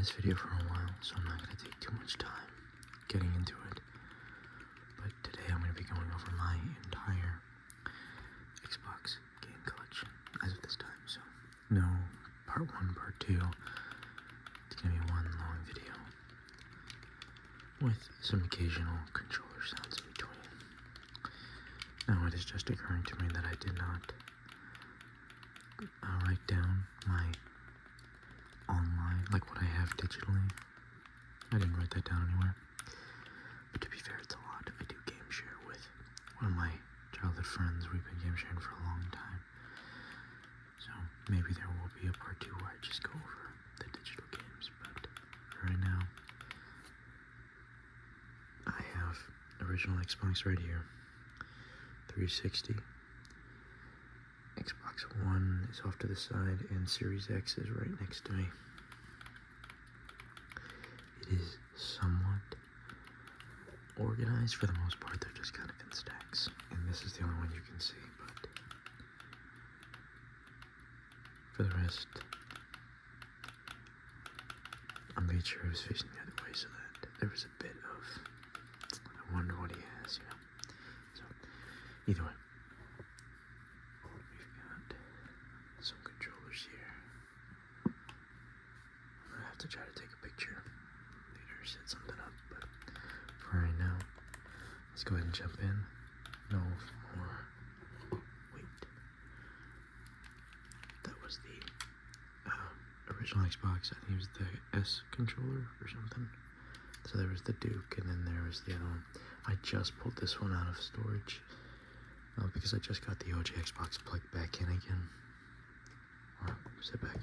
this video for a while, so I'm not going to take too much time getting into it. But today I'm going to be going over my entire Xbox game collection as of this time. So no part 1, part 2. It's going to be one long video with some occasional controller sounds in between. Now it is just occurring to me that I did not write down my online, like what I have digitally. I didn't write that down anywhere. But to be fair, it's a lot. I do game share with one of my childhood friends. We've been game sharing for a long time. So maybe there will be a part 2 where I just go over the digital games. But for right now, I have original Xbox right here. 360. Xbox One is off to the side, and Series X is right next to me. It is somewhat organized for the most part. They're just kind of in stacks, and this is the only one you can see, but for the rest, I made sure it was facing the other way so that there was a bit of, I wonder what he has, you know. So, either way. Some controllers here. I'm gonna have to try to take a picture later, set something up, but for right now, let's go ahead and jump in. No more wait. That was the original Xbox. I think it was the S controller or something. So there was the Duke, and then there was the other one. I just pulled this one out of storage because I just got the OG Xbox plugged back in again. Sit back up.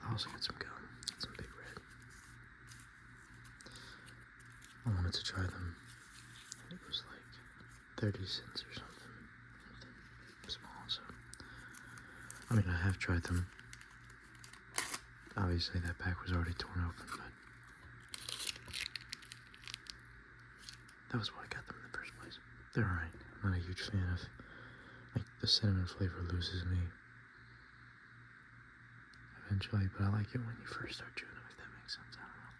I also got some gum, some Big Red. I wanted to try them, and it was like 30 cents or something small, so. I mean, I have tried them. Obviously, that pack was already torn open, but that was why I got them in the first place. They're alright. I'm not a huge fan of, like, the cinnamon flavor loses me eventually, but I like it when you first start chewing them, if that makes sense. I don't know.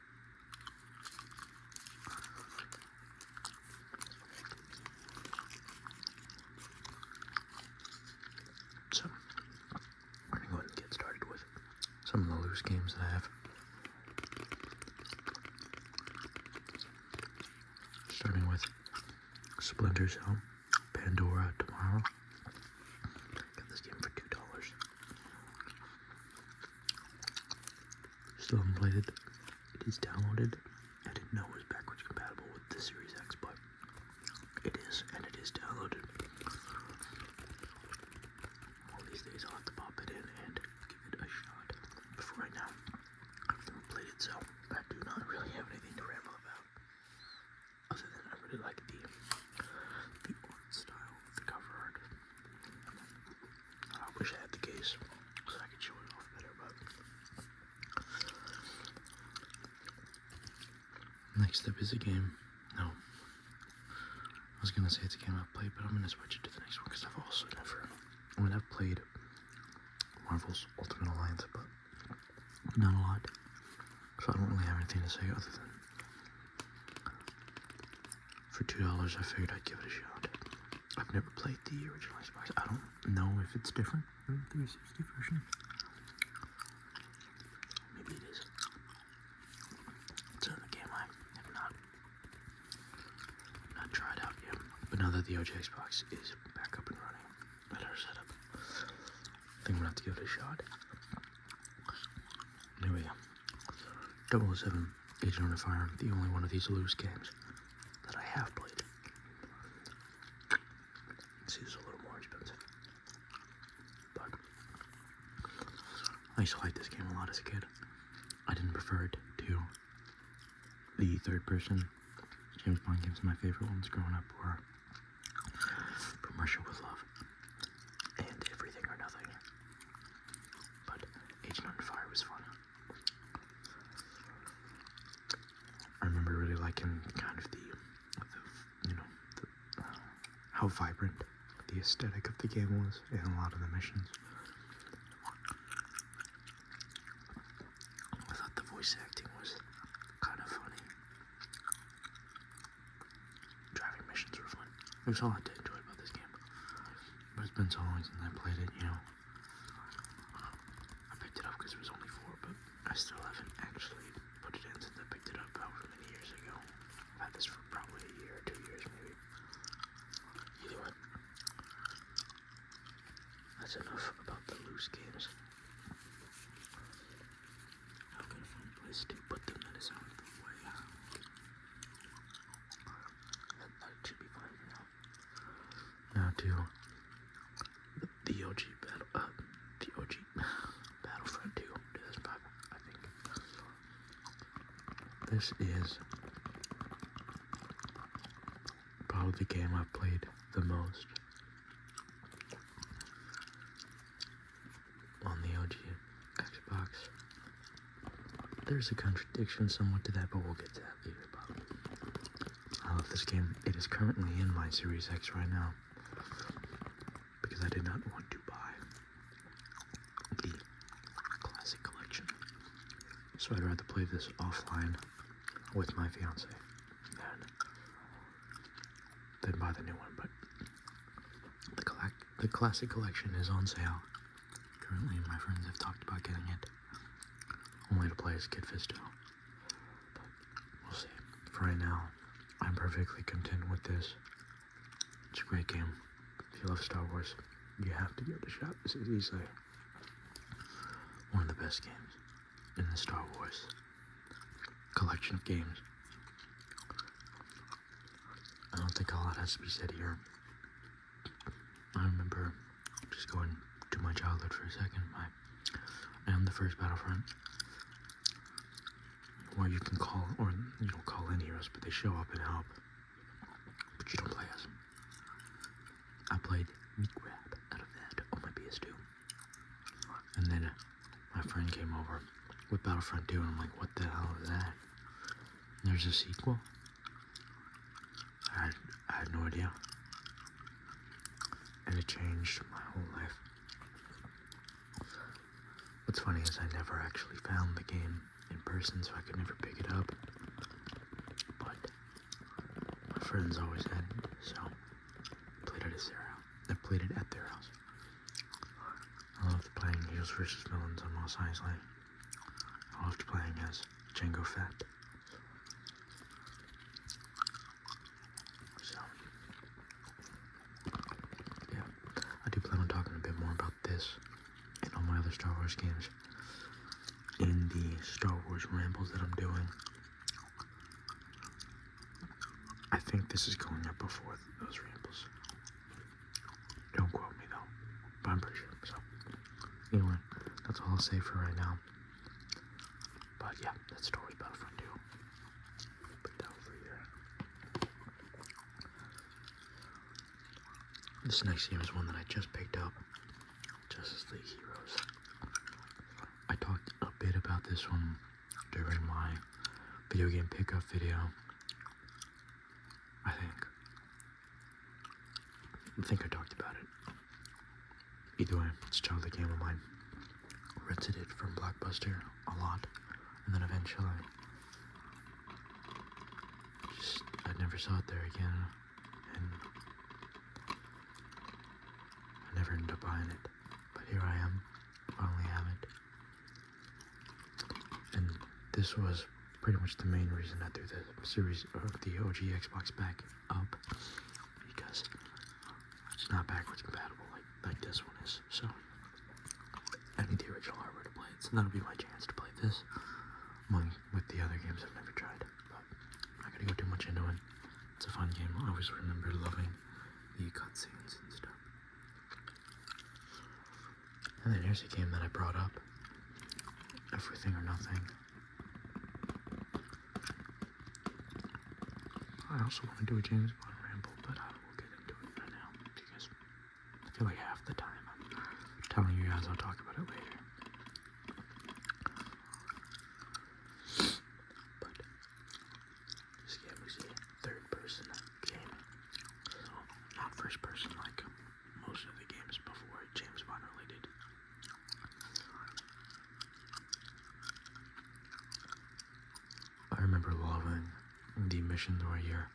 So, we're gonna go ahead and get started with some of the loose games that I have. Starting with Splinter Cell, Pandora Tomorrow. Got this game for $2. Still haven't played it. It is downloaded. I didn't know it was backwards compatible with the Series X, but it is, and it is downloaded. All these days I'll have to pop it in and give it a shot. But for right now, I've never played it, so I do not really have anything to ramble about. Other than I really like the art style, the cover art. I wish I had the case so I could show it off better, but next up is a game. No. I was gonna say it's a game I've played, but I'm gonna switch it to the next one because I've also never, I mean, I've played Marvel's Ultimate Alliance, but not a lot. So I don't really have anything to say other than for $2 I figured I'd give it a shot. I've never played the original Xbox. I don't know if it's different than the 360 version. Maybe it is. It's another game I have not tried out yet. But now that the OG Xbox is back up and running at our setup, I think I'm gonna have to give it a shot. Anyway, 007 Agent Under Fire, the only one of these loose games that I have played. See, it's a little more expensive, but I used to like this game a lot as a kid. I didn't prefer it to the third-person James Bond games. My favorite ones growing up were From Russia with Love and Everything or Nothing, but Agent Under Fire was fun. I remember really liking kind of the you know, how vibrant the aesthetic of the game was in a lot of the missions. There's a lot to enjoy about this game. But it's been so long since I played it, you know. I picked it up because it was only 4, but I still haven't actually put it in since I picked it up however many years ago. I've had this for probably a year or 2 years maybe. Either way. That's enough about the loose games. I've got to find a place to put them that is out of the way. That should be fine for now. Now to the OG Battlefront 2, 2005, I think. This is probably the game I've played the most on the OG Xbox. There's a contradiction somewhat to that, but we'll get to that later. I love this game. It is currently in my Series X right now because I did not want to buy the Classic Collection. So I'd rather play this offline with my fiance than buy the new one. But the Classic Collection is on sale. Currently, my friends have talked about getting it only to play as Kit Fisto. But we'll see. For right now, I'm perfectly content with this. It's a great game. If you love Star Wars, you have to give it a shot. This is easily one of the best games in the Star Wars collection of games. I don't think a lot has to be said here. I remember just going to my childhood for a second. And the first Battlefront, where you can call, or you don't call in heroes, but they show up and help, but you don't play as them. I played Meat Grab out of that on my PS2, and then my friend came over with Battlefront 2, and I'm like, what the hell is that? And there's a sequel? I had no idea, and it changed my whole life. What's funny is I never actually found the game in person, so I could never pick it up, but my friends always had it, so I played it at their house. I loved playing Heroes vs. Villains on Mos Eisley. I loved playing as Jango Fett. So, yeah, I do plan on talking a bit more about this and all my other Star Wars games in the Star Wars rambles that I'm doing. I think this is going up before those rambles. Don't quote me though, but I'm pretty sure. So, anyway, that's all I'll say for right now. But yeah, that's Star Wars Battlefront 2. Put that over here. This next game is one that I just picked up. Justice League Heroes. I talked a bit about this one during my video game pickup video. I think I talked about it. Either way, it's a childhood game of mine. Rented it from Blockbuster a lot, and then eventually I never saw it there again, and I never ended up buying it. But here I am, finally have it. And this was pretty much the main reason I threw the series of the OG Xbox back up, because it's not backwards compatible like this one is. So I need the original hardware to play it. So that'll be my chance to play this with the other games I've never tried. But I'm not gonna go too much into it. It's a fun game. I always remember loving the cutscenes and stuff. And then here's a game that I brought up, Everything or Nothing. I also want to do a James Bond ramble, but I will get into it right now, because I feel like half the time I'm telling you guys I'll talk about it later. But this game is a third-person game, so not first-person like most of the games before James Bond related. I remember loving the missions where you're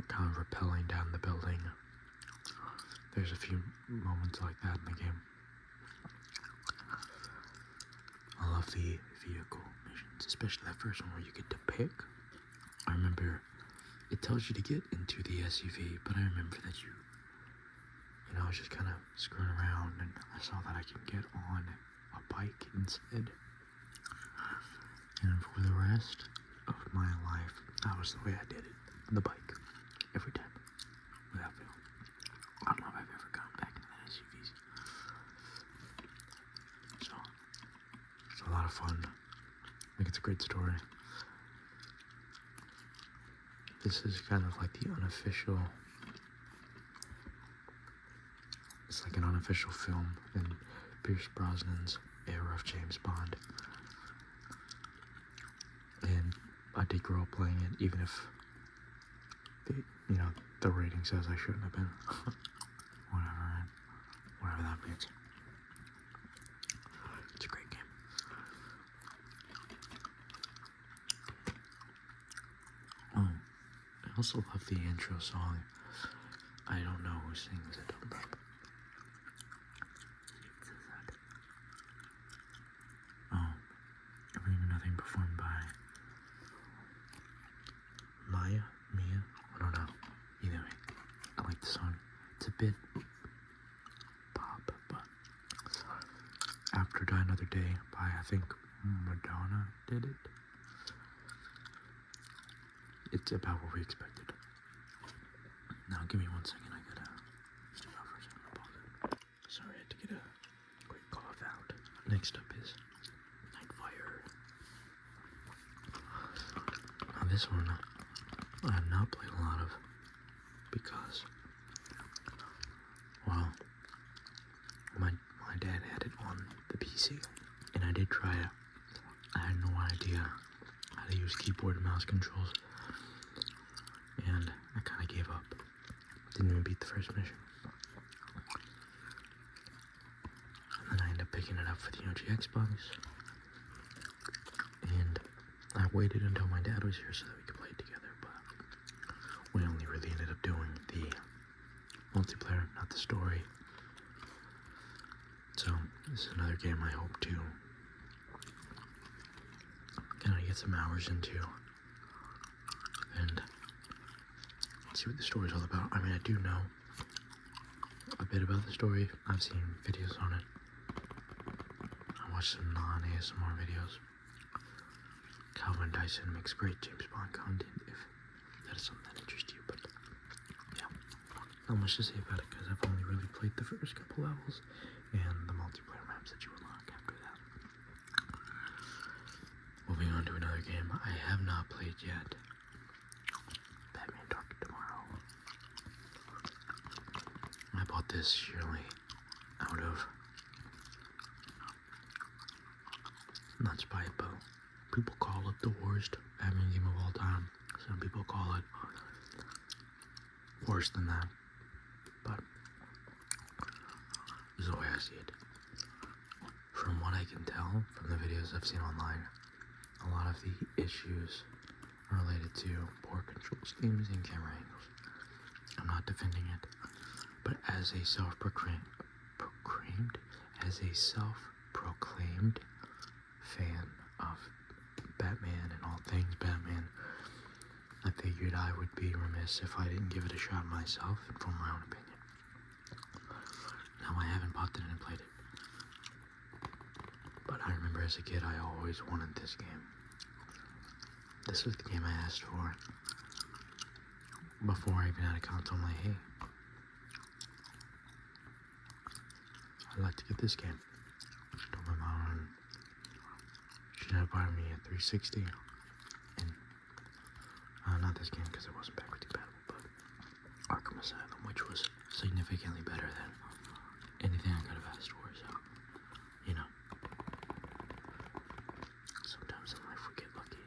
kind of rappelling down the building. There's a few moments like that in the game. I love the vehicle missions, especially that first one where you get to pick. I remember it tells you to get into the SUV, but I remember that I was just kind of screwing around and I saw that I can get on a bike instead. And for the rest of my life, that was the way I did it. The bike. Every time. Without fail. I don't know if I've ever gone back into the SUVs. So, it's a lot of fun. I think it's a great story. This is kind of like the unofficial... It's like an unofficial film in Pierce Brosnan's era of James Bond. And I did grow up playing it, even if the rating says I shouldn't have been. Whatever that means. It's a great game. Oh, I also love the intro song. I don't know who sings it, but Everything or Nothing performed by Mia, I don't know. Either way, I like the song. It's a bit pop, but After Die Another Day by, I think, Madonna did it. It's about what we expected. Now, give me 1 second. I gotta step out for a second. Pause it. Sorry, I had to get a quick cough out. Next up is Nightfire. Now, this one I have not played a lot of because, well, my dad had it on the PC, and I did try it. I had no idea how to use keyboard and mouse controls, and I kind of gave up. Didn't even beat the first mission. And then I ended up picking it up for the OG Xbox, and I waited until my dad was here so that we could play it together, but we only really ended up doing the multiplayer, not the story. So, this is another game I hope to kind of get some hours into and see what the story's all about. I mean, I do know a bit about the story. I've seen videos on it. I watched some non-ASMR videos. Calvin Dyson makes great James Bond content, if that is something that interests you, but yeah, not much to say about it because I've only really played the first couple levels and the multiplayer maps that you unlock after that. Moving on to another game I have not played yet. Batman Dark Tomorrow. I bought this sheerly out of not spite, but people call it the worst Batman game of all time. Some people call it worse than that, but this is the way I see it. From what I can tell from the videos I've seen online, a lot of the issues are related to poor control schemes and camera angles. I'm not defending it, but as a self-proclaimed fan of Batman and all things Batman, I figured I would be remiss if I didn't give it a shot myself and form my own opinion. Now, I haven't bought it and played it, but I remember as a kid I always wanted this game. This was the game I asked for before I even had a console. I'm like, hey, I'd like to get this game. Told my mom she ended up buying me a 360, and not this game because it wasn't backwards compatible, but Arkham Asylum, which was significantly better than anything I could have asked for. So, sometimes in life we get lucky,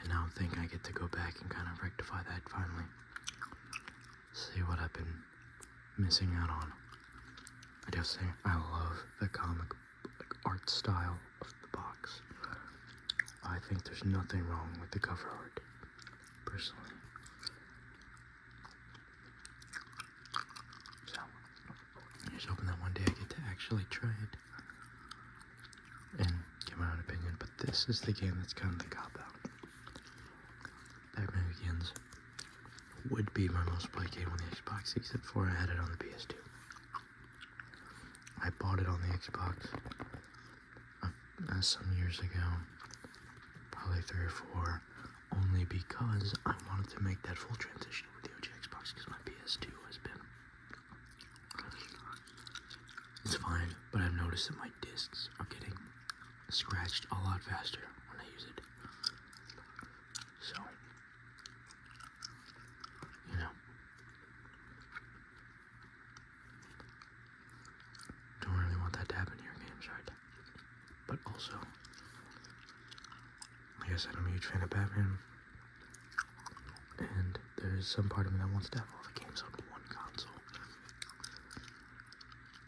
and now I'm thinking I get to go back and kind of rectify that finally. See what I've been missing out on. I just say I love the comic art style of the box. I think there's nothing wrong with the cover art, personally. actually try it and give my own opinion. But this is the game that's kind of the cop-out. Batman Begins would be my most played game on the Xbox, except for I had it on the PS2. I bought it on the Xbox some years ago, probably 3 or 4, only because I wanted to make that full transition with the OG Xbox, because my PS2 has been, it's fine, but I've noticed that my discs are getting scratched a lot faster when I use it. So, you know, don't really want that to happen to your games, right? But also, like I said, I'm a huge fan of Batman, and there's some part of me that wants to have all the games on one console.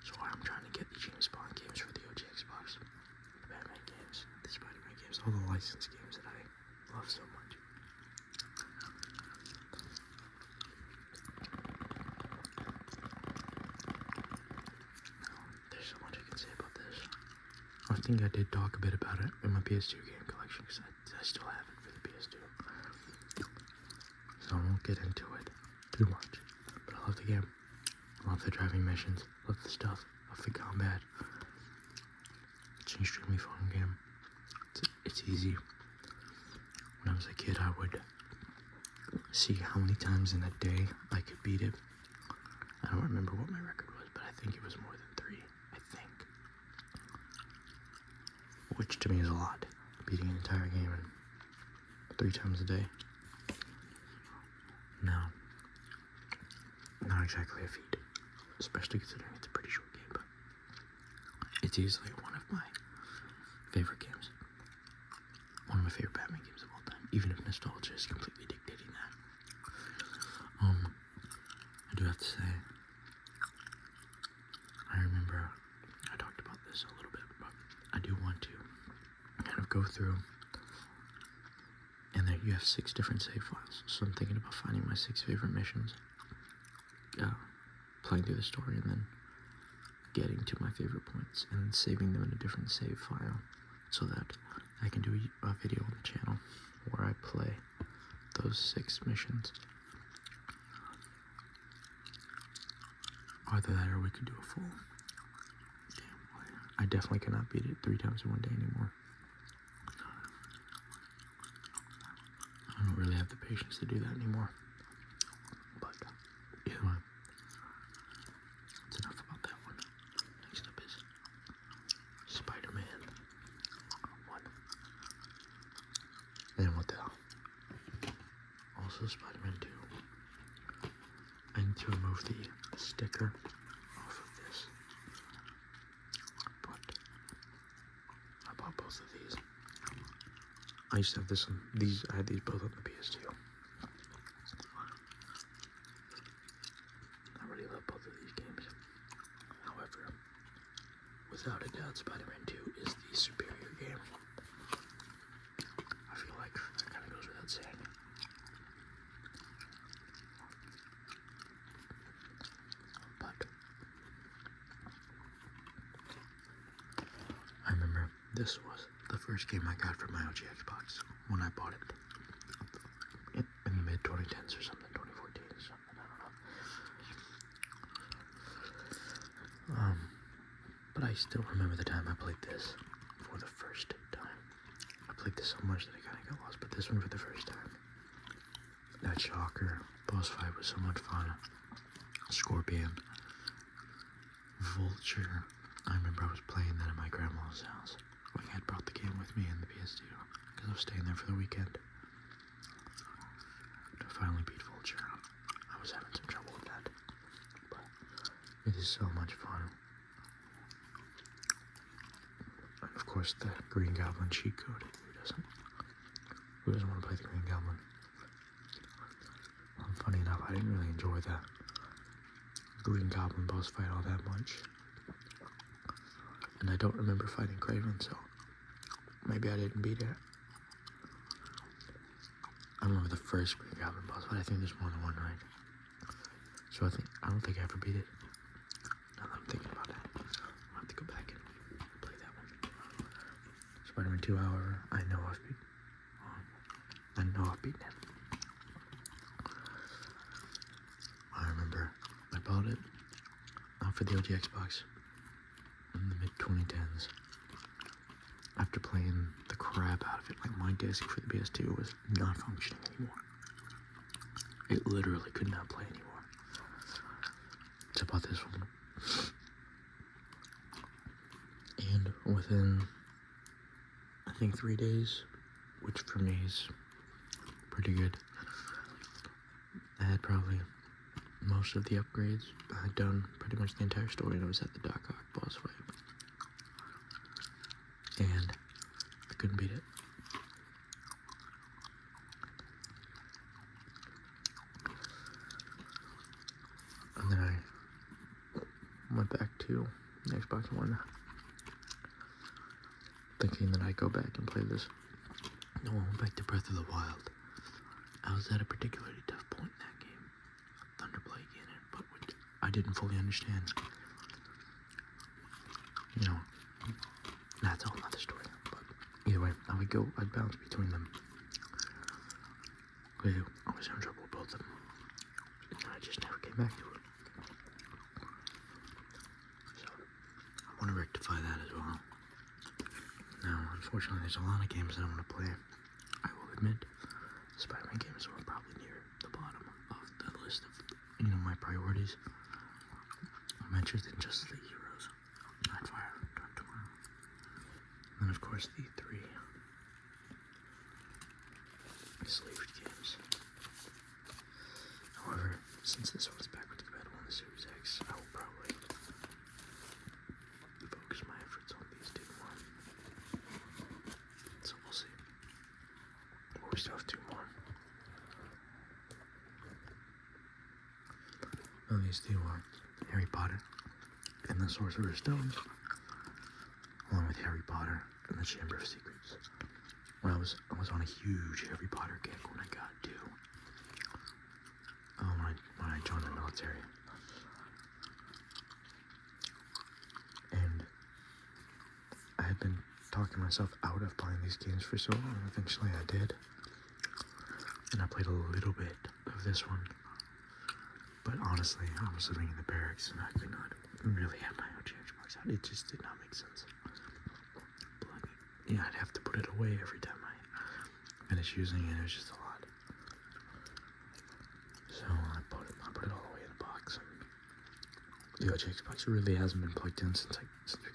So I'm trying to get the James Bond games for the OG Xbox, the Batman games, the Spider-Man games, all the licensed games that I love so much. There's so much I can say about this. I think I did talk a bit about it in my PS2 game collection, because I still have it for the PS2. So I won't get into it too much. But I love the game. I love the driving missions. Love the stuff. Love the combat. It's an extremely fun game. It's easy. When I was a kid, I would see how many times in a day I could beat it. I don't remember what my record was, but I think it was more than 3. I think. Which to me is a lot. Beating an entire game in 3 times a day. No. Not exactly a feat. Especially considering it's a pretty short game, but it's easily one of my favorite games. One of my favorite Batman games of all time, even if nostalgia is completely dictating that. I do have to say, I remember I talked about this a little bit, but I do want to kind of go through, and there you have 6 different save files, so I'm thinking about finding my 6 favorite missions, playing through the story, and then getting to my favorite points, and saving them in a different save file, so that I can do a video on the channel where I play those 6 missions. Either that, or we could do a full. Damn, I definitely cannot beat it 3 times in one day anymore. I don't really have the patience to do that anymore. But either way, that's enough about that one. Next up is Spider-Man 1. And what the hell? Also Spider-Man 2. I need to remove the sticker off of this. But I bought both of these. I used to have this one. I had these both on the PS2. I really love both of these games. However, without a doubt, Spider-Man 2 is the superior game. I feel like that kind of goes without saying. But I remember this was the first game I got from my OG Xbox when I bought it in the mid-2010s or something, 2014 or something, I don't know. But I still remember the time I played this for the first time. I played this so much that I kind of got lost, but this one for the first time. That Shocker boss fight was so much fun. Scorpion, Vulture. I remember I was playing that at my grandma's house. I had brought the game with me in the PS2 because I was staying there for the weekend. To finally beat Vulture, I was having some trouble with that, but it is so much fun. And of course, the Green Goblin cheat code. Who doesn't want to play the Green Goblin? Funny enough, I didn't really enjoy the Green Goblin boss fight all that much. And I don't remember fighting Kraven, so maybe I didn't beat it. I remember the first Green Goblin boss fight. I think there's more than one, right? So I don't think I ever beat it. Now that I'm thinking about it, I'll have to go to, however, I know I've beaten it. I remember I bought it for the OG Xbox in the mid-2010s. After playing the crap out of it, like my disc for the PS2 was not functioning anymore. It literally could not play anymore. So I bought this one. And within, I think, 3 days, which for me is pretty good, I had probably most of the upgrades. I had done pretty much the entire story, and I was at the Doc Ock boss fight. And I couldn't beat it. And then I went back to the Xbox One, thinking that I'd go back and play this. No, I went back to Breath of the Wild. I was at a particularly tough point in that game. Thunderblade in it, but which I didn't fully understand. You know, that's a whole other story. But either way, I'd bounce between them. I was having trouble with both of them. And I just never came back to it. So, I want to rectify that as well. Now, unfortunately, there's a lot of games that I want to play. I will admit, Spider-Man games were probably near the bottom of the list of, my priorities. I'm interested in Justice League Heroes, Nightfire, Dark Tomorrow. And then, of course, the 3 slavery games. However, since this one's backwards compatible on the Series X, I will probably focus my efforts on these 2 more. So we'll see. But we still have 2 more. And these 2 are Harry Potter and the Sorcerer's Stones, along with Harry Potter and the Chamber of Secrets. I was on a huge Harry Potter kick when I got to when I joined the military, and I had been talking myself out of playing these games for so long. Eventually, I did, and I played a little bit of this one. But honestly, I was living in the barracks, and I could not really have my OG Xbox out. It just did not make sense. Yeah, I'd have to put it away every time I finished using it. It was just a lot. So I put it all away in a box. And the OG Xbox really hasn't been plugged in since we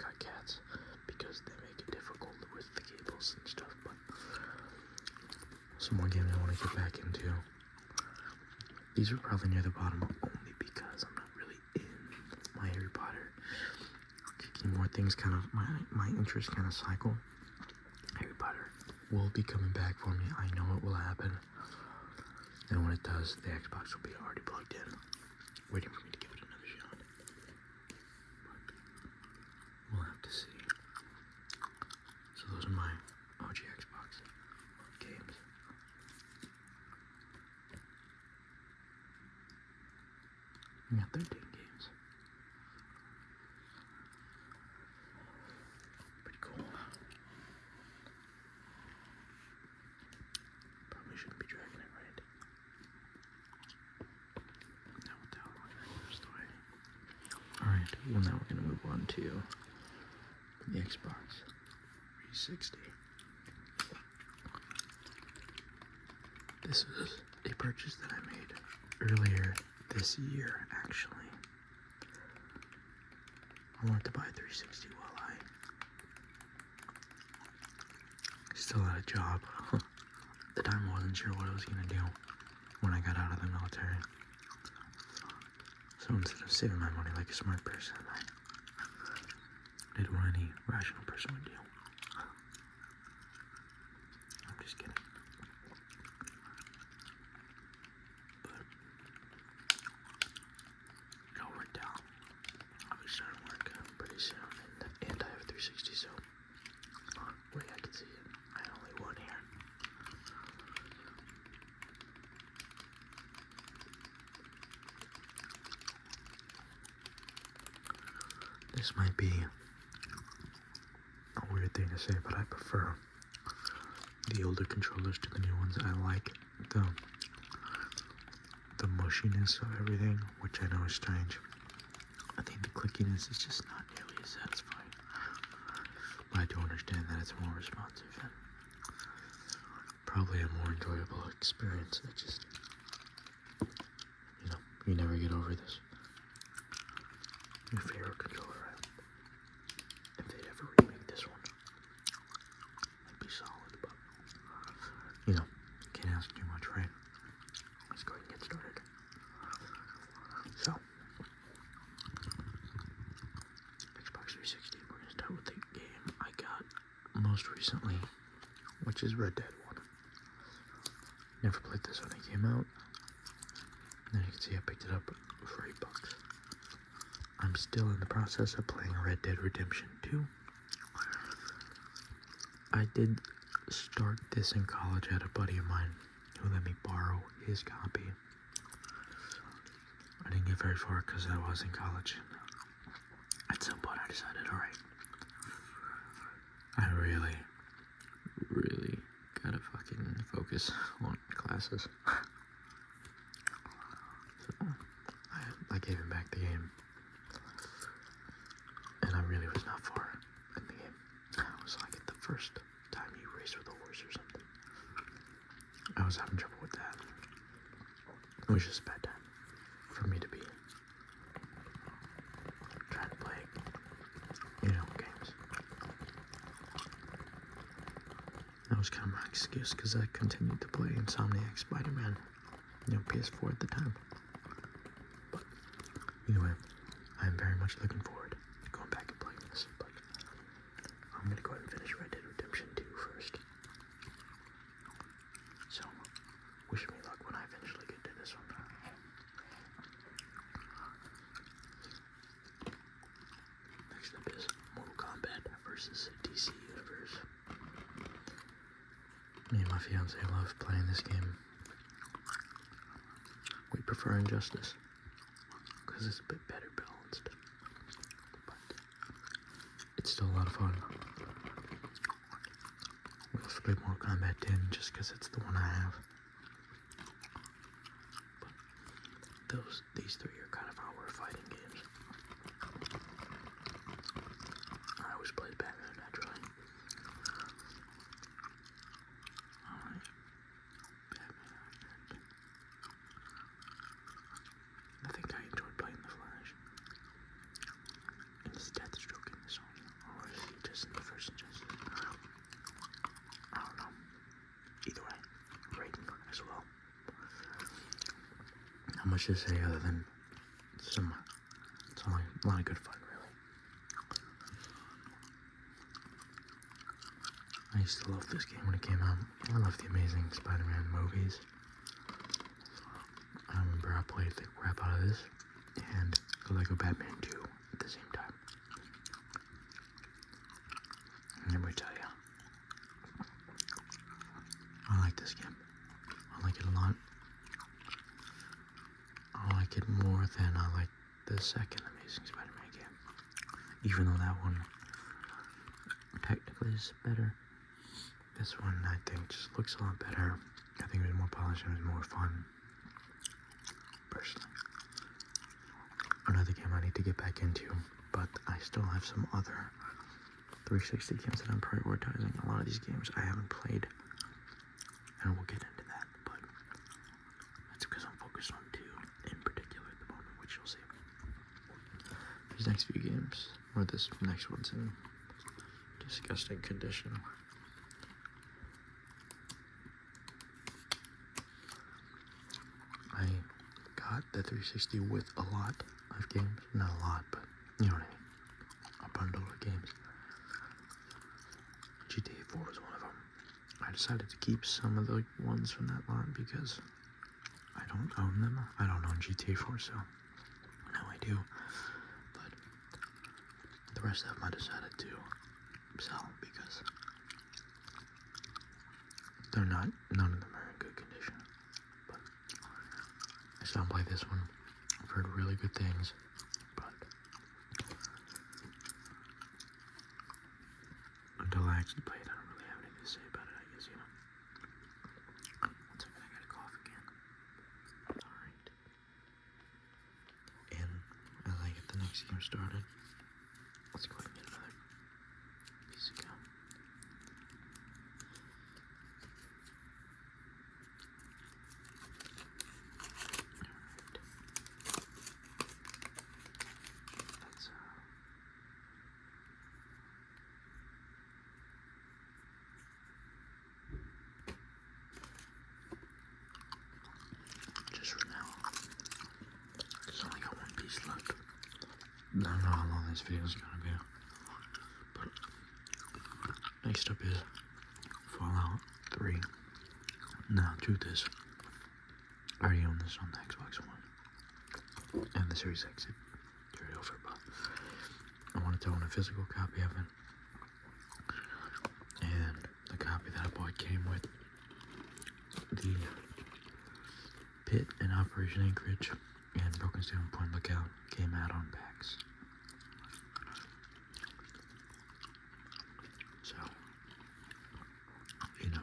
got cats, because they make it difficult with the cables and stuff. But some more games I want to get back into. These are probably near the bottom only because I'm not really in my Harry Potter. Kicking more things kind of, my interest kind of cycle. Harry Potter will be coming back for me. I know it will happen. And when it does, the Xbox will be already plugged in, waiting for me to give it another shot. But we'll have to see. So those are my OG Xbox games. We got 13 games. Pretty cool. Probably shouldn't be dragging it, right? Now with that one, story. Alright, well now we're gonna move on to the Xbox 360. This is a purchase that I made earlier this year, actually. I wanted to buy a 360 while I still had a job. At the time, I wasn't sure what I was going to do when I got out of the military. So instead of saving my money like a smart person, I did what any rational person would do. I'm just kidding. But it all worked out. I'll be starting work pretty soon, and I have a 360, so wait, I can see it. I had only one here. This might be a weird thing to say, but I prefer the older controllers to the new ones. I like the mushiness of everything, which I know is strange. I think the clickiness is just not nearly as satisfying. But I do understand that it's more responsive and probably a more enjoyable experience. It just, you never get over this. Your favorite controller, if they'd ever remake this one, it'd be solid, but, can't ask too much, right? Let's go ahead and get started. So, Xbox 360, we're going to start with the game I got most recently, which is Red Dead 1. Never played this when it came out. And you can see I picked it up for $8. I'm still in the process of playing Red Dead Redemption 2. I did start this in college. I had a buddy of mine who let me borrow his copy. I didn't get very far because I was in college. At some point I decided, alright, I really gotta fucking focus on classes. So I gave him back the game. And I really was not far in the game. It was like at the first time you race with a horse or something. I was having trouble with that. It was just a bad time for me to be trying to play, games. That was kind of my excuse because I continued to play Insomniac Spider-Man, PS4 at the time. But anyway, I'm very much looking forward to going back and playing this. But I'm going to go ahead and finish Red Dead Redemption 2 first. So, wish me luck when I eventually get to this one. Next up is Mortal Kombat versus DC Universe. Me and my fiance love playing this game. We prefer Injustice because it's a bit better balanced, but it's still a lot of fun. We also played Mortal Kombat 10 just because it's the one I have. But these three are kind of our fighting games. I always played Batman naturally. Alright. Batman. I think I enjoyed playing The Flash. And is Deathstroke in this one? Or is he just in the first Injustice? I don't know. Either way, Raiden as well. Not much to say other than it's only a lot of good fun, really. I used to love this game when it came out. I love the Amazing Spider-Man movies. I remember I played the crap out of this and the Lego Batman 2 at the same time. And let me tell you, I like this game. I like it a lot. I like it more than I like the second Amazing Spider-Man game. Even though that one technically is better. This one, I think, just looks a lot better. I think it was more polished and it was more fun. Personally. Another game I need to get back into, but I still have some other 360 games that I'm prioritizing. A lot of these games I haven't played, and we'll get into that, but that's because I'm focused on two in particular at the moment, which you'll see. These next few games, or this next one's in disgusting condition. I got the 360 with a lot of games. Not a lot, but you know what I mean. A bundle of games. GTA 4 was one of them. I decided to keep some of the ones from that lot because I don't own them. I don't own GTA 4, so now I do. But the rest of them I decided to sell because none of them are in good condition. But I still play this one. I've heard really good things, but until I actually play it, I don't really have anything to say about it, I guess, next game started. Let's go ahead and get another piece of gum. Alright. Just for now. There's only got one piece left. I don't know how long this video is gonna be. But next up is Fallout 3. Now, truth is, I already own this on the Xbox One and the Series X. It's already over, but I wanted to own a physical copy of it. And the copy that I bought came with the Pit and Operation Anchorage and Broken Steel Point Lookout game add-on packs. So, you know,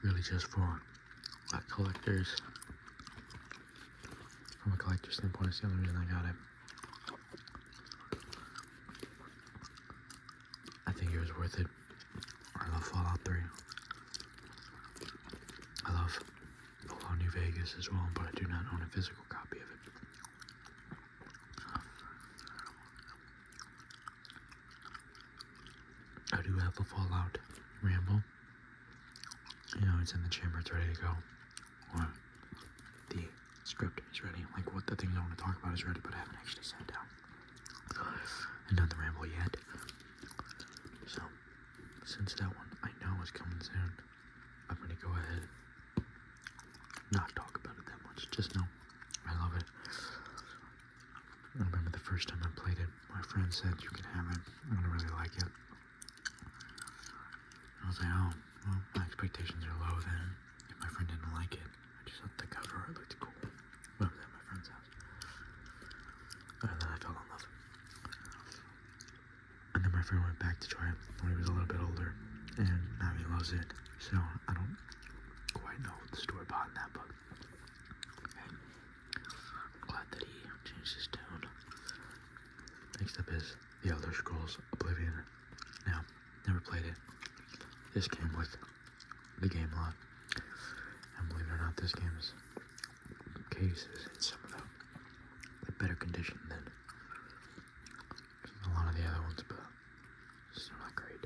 really just for collectors. From a collector standpoint, it's the only reason I got it. I think it was worth it. I love Fallout 3. I love Fallout New Vegas as well, but I do not own a physical copy of it. I do have the Fallout Ramble. You know, it's in the chamber, it's ready to go. Or the script is ready. Like, what the things I want to talk about is ready, but I haven't actually sat down and done the Ramble yet. So, since that one I know is coming soon, I'm going to go ahead and not talk about it that much. Just know I love it. I remember the first time I played it, my friend said, you can have it. I'm going to really like it. I was like, oh, well, my expectations are low then. If my friend didn't like it, I just thought the cover art looked cool. When I was at my friend's house. And then I fell in love. And then my friend went back to try it when he was a little bit older. And now he loves it. So I don't quite know the story behind that, but hey, I'm glad that he changed his tune. Next up is The Elder Scrolls Oblivion. Now, never played it. This came with the game lot. And believe it or not, this game's case is in some of the better condition than a lot of the other ones, but still not great.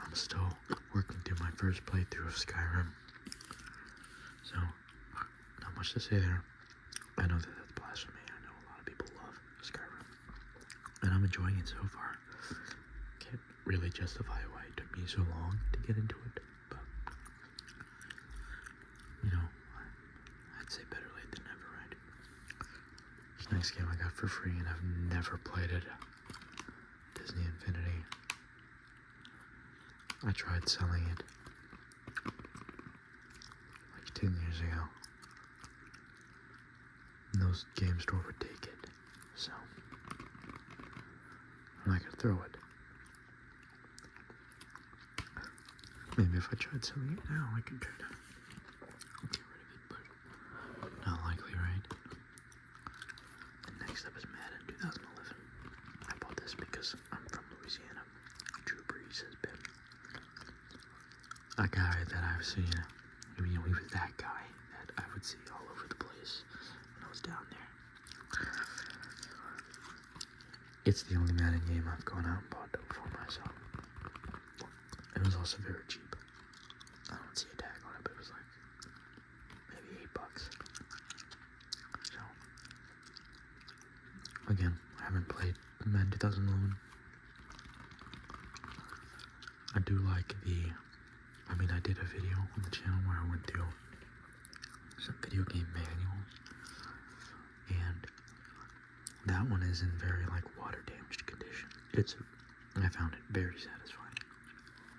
I'm still working through my first playthrough of Skyrim. So, not much to say there. I know that that's blasphemy. I know a lot of people love Skyrim. And I'm enjoying it so far. Can't really justify why it took me so long to get into it, but you know, I'd say better late than never, right? This next game I got for free and I've never played it. Disney Infinity. I tried selling it like 10 years ago. No game store would take it, so I'm not gonna throw it. Maybe if I tried selling it now, I could try to get rid of it, but not likely, right? And next up is Madden 2011. I bought this because I'm from Louisiana. Drew Brees has been a guy that I've seen. You know, he was that guy that I would see all over the place when I was down there. It's the only Madden game I've gone out and bought for myself. It was also very cheap. I don't see a tag on it, but it was like maybe $8. So again, I haven't played Madden 2011. I do like I did a video on the channel where I went through some video game manuals, and that one is in very like water damaged condition. I found it very satisfying.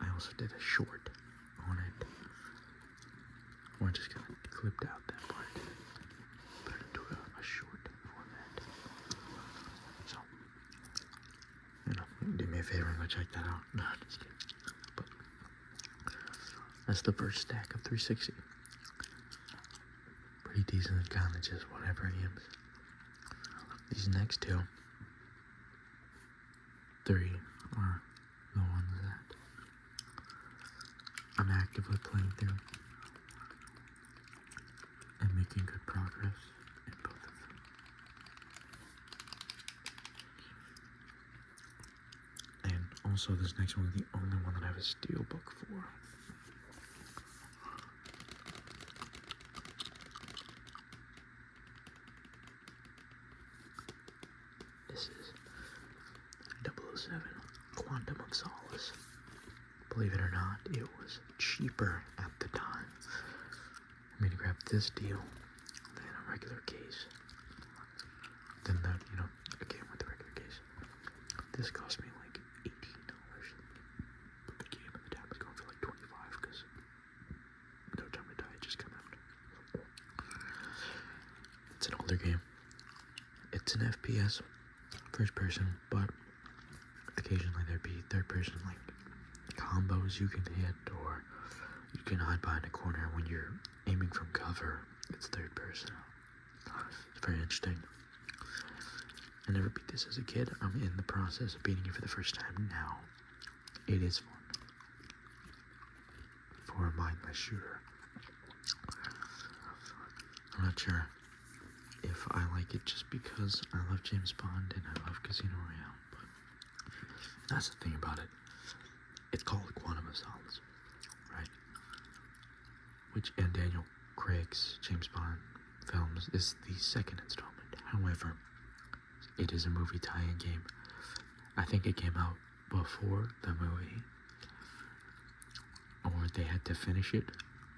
I also did a short on it, where I just kind of clipped out that part, put it into a short format. So, you know, do me a favor and go check that out. No, just kidding. But that's the first stack of 360. pretty decent, kind of just whatever games. These next three are the ones that I'm actively playing through and making good progress in both of them. And also this next one is the only one that I have a steelbook for. This is 007 Quantum of Solace. Believe it or not, it was cheaper at the time for me to grab this deal than a regular case. Than the, a game with the regular case. This cost me like $18. But the game at the time was going for like $25 because No Time to Die had just come out. It's an older game. It's an FPS, first person, but occasionally there'd be third person like combos you can hit, or you can hide behind a corner when you're aiming from cover. It's third person. It's very interesting. I never beat this as a kid. I'm in the process of beating it for the first time now. It is fun for a mindless shooter. I'm not sure if I like it just because I love James Bond and I love Casino Royale, but that's the thing about it. It's called Quantum of Solace, right? And Daniel Craig's James Bond films is the second installment. However, it is a movie tie-in game. I think it came out before the movie, or they had to finish it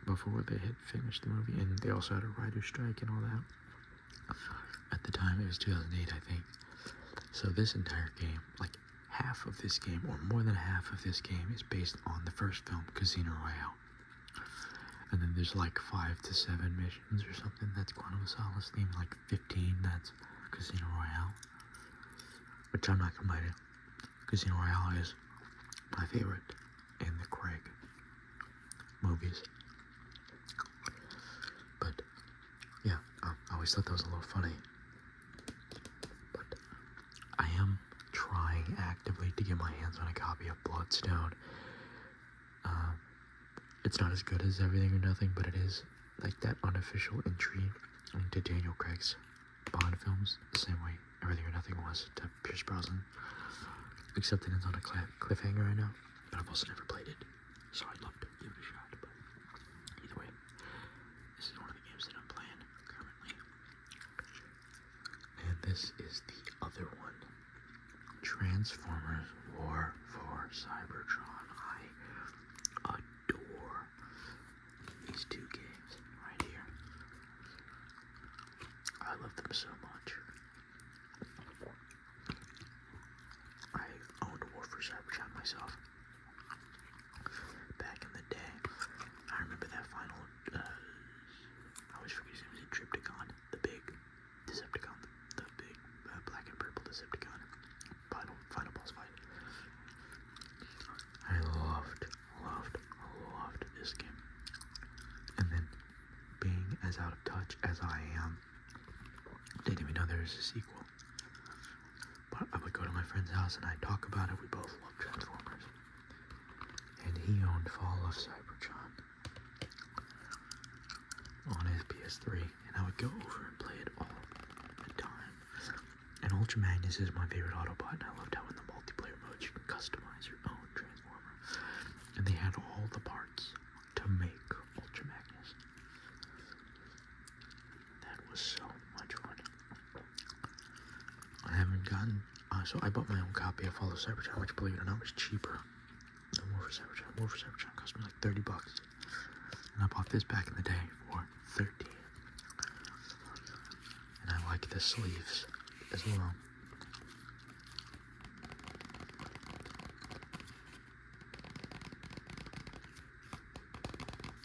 before they had finished the movie, and they also had a writer's strike and all that. At the time, it was 2008, I think. So this entire game, like half of this game, or more than half of this game, is based on the first film, Casino Royale. And then there's like 5 to 7 missions or something that's Quantum of Solace themed, like 15 that's Casino Royale. Which I'm not gonna lie to. Casino Royale is my favorite in the Craig movies. But yeah, I always thought that was a little funny. But I am trying actively to get my hands on a copy of Bloodstone. It's not as good as Everything or Nothing, but it is like that unofficial entry into Daniel Craig's Bond films, the same way Everything or Nothing was to Pierce Brosnan. Except it ends on a cliffhanger right now, but I've also never played it, so I'd love to give it a shot. But either way, this is one of the games that I'm playing currently. And this is the other one, Transformers War for Cybertron. I adore these two games right here. I love them so much. I owned War for Cybertron myself back in the day. I remember that final, I always forget his name, was it Triptychon? The big Decepticon, the big black and purple Decepticon final boss fight. I loved this game. And then, being as out of touch as I am, didn't even know there was a sequel. But I would go to my friend's house and I'd talk about it. We both loved Transformers. And he owned Fall of Cybertron on his PS3, and I would go over and play it all the time. And Ultra Magnus is my favorite Autobot, and I loved how in the multiplayer mode you can customize your own Transformer. And they had all the parts to make Ultra Magnus. That was so much fun. I haven't gotten, so I bought my own copy of Fall of Cybertron, which, believe it or not, was cheaper than War for Cybertron. War for Cybertron cost me like $30. And I bought this back in the day for $13. And I like the sleeves as well.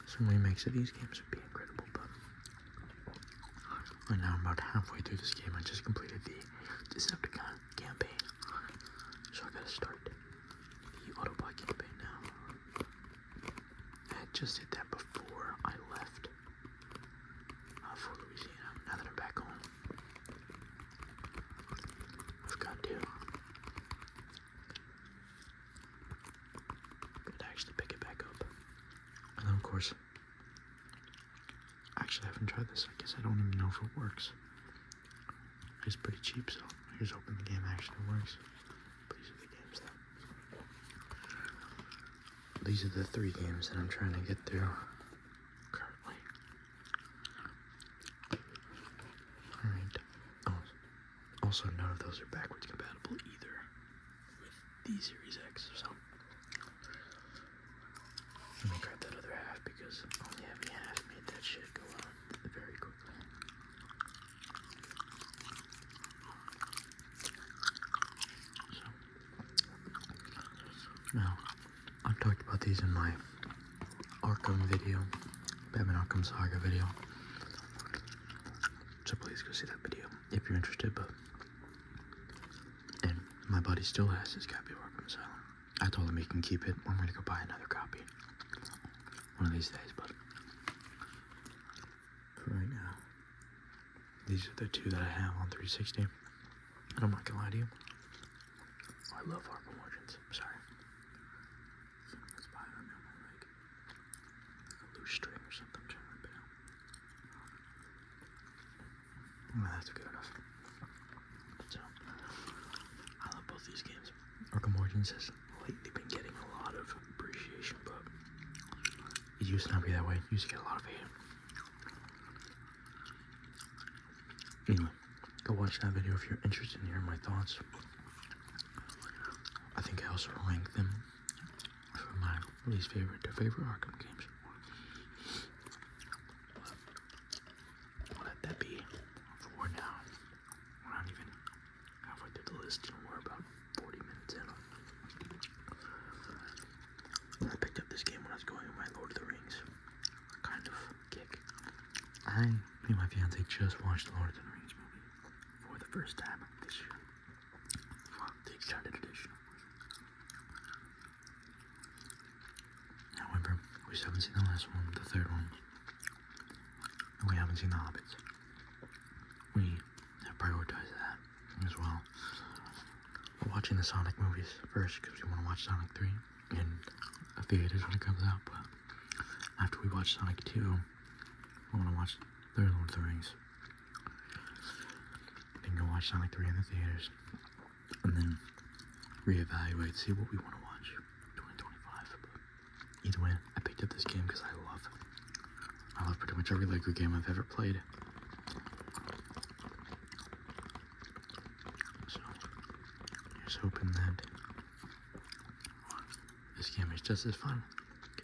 Some remakes of these games would be incredible, but right now I'm about halfway through this game. I just completed the Decepticon campaign, so I gotta start the Autobot campaign now. I had just hit that before I left for Actually, I haven't tried this. I guess I don't even know if it works. It's pretty cheap, so here's hoping the game actually works. But these are the games though. These are the 3 games that I'm trying to get through currently. Alright. Oh, also, none of those are backwards compatible either with the Series X, so let me grab that other half because only having half made that shit go out very quickly. So, now, I've talked about these in my Arkham video, Batman Arkham Saga video. So please go see that video if you're interested, but and my buddy still has his copy of Arkham Asylum. I told him he can keep it. I'm gonna go buy another copy one of these days, but for right now, these are the 2 that I have on 360. And I'm not gonna lie to you, I love Arkham Origins. I'm sorry. Let's buy it on my leg. Like a loose string or something. I'm trying to rip it out. Well, that's good enough. So, I love both these games. Arkham Origins has lately been getting a lot of appreciation, but it used to not be that way. It used to get a lot of hate. Anyway, go watch that video if you're interested in hearing my thoughts. I think I also ranked them from my least favorite to favorite Arkham games. I'll let that be for now. We're not even halfway through the list, and we're about 40 minutes in. I picked up this game when I was going on my Lord of the Rings kind of kick. Me and my fiance just watched the Lord of the Rings movie for the first time this year. The extended edition. However, we still haven't seen the last one, the third one. And we haven't seen The Hobbits. We have prioritized that as well. We're watching the Sonic movies first because we want to watch Sonic 3 in theaters when it comes out, but after we watch Sonic 2, we want to watch Third Lord of the Rings. Then go watch Sonic 3 in the theaters, and then reevaluate, see what we want to watch 2025. But either way, I picked up this game because I love pretty much every Lego game I've ever played. So, here's hoping that this game is just as fun.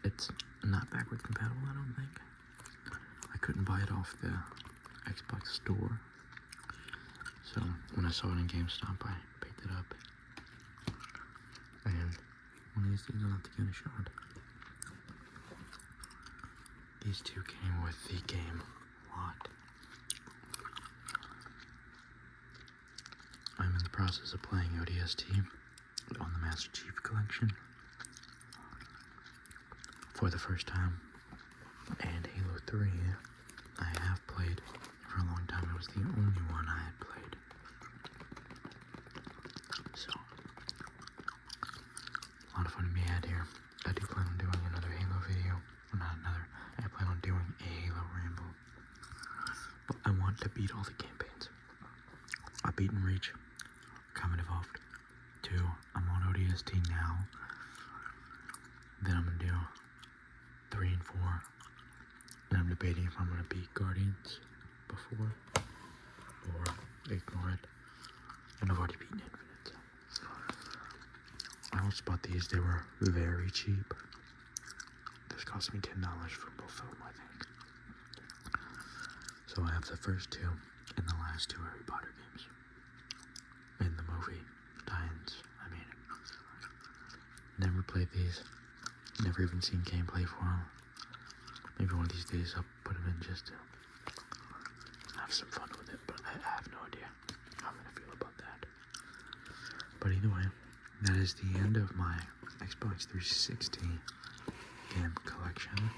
It's not backwards compatible, I don't think. I couldn't buy it off the Xbox store. So when I saw it in GameStop, I picked it up. And one of these days I'll have to get a shot. These 2 came with the game lot. I'm in the process of playing ODST on the Master Chief Collection for the first time, and Halo 3 I have played for a long time. It was the only one I had played. So, a lot of fun to be had here. I do plan on doing another Halo video. Well, not another. I plan on doing a Halo ramble. But I want to beat all the campaigns. I've beaten Reach, Combat Evolved 2. I'm on ODST now. Then I'm gonna do 3 and 4. And I'm debating if I'm gonna beat Guardians before or ignore it. And I've already beaten Infinite. So. I also bought these. They were very cheap. This cost me $10 for both of them, I think. So I have the first 2 and the last 2 Harry Potter games. In the movie tie-ins. I mean, never played these. Never even seen gameplay for them. Maybe one of these days I'll put them in just to have some fun with it, but I have no idea how I'm gonna feel about that. But either way, that is the end of my Xbox 360 game collection.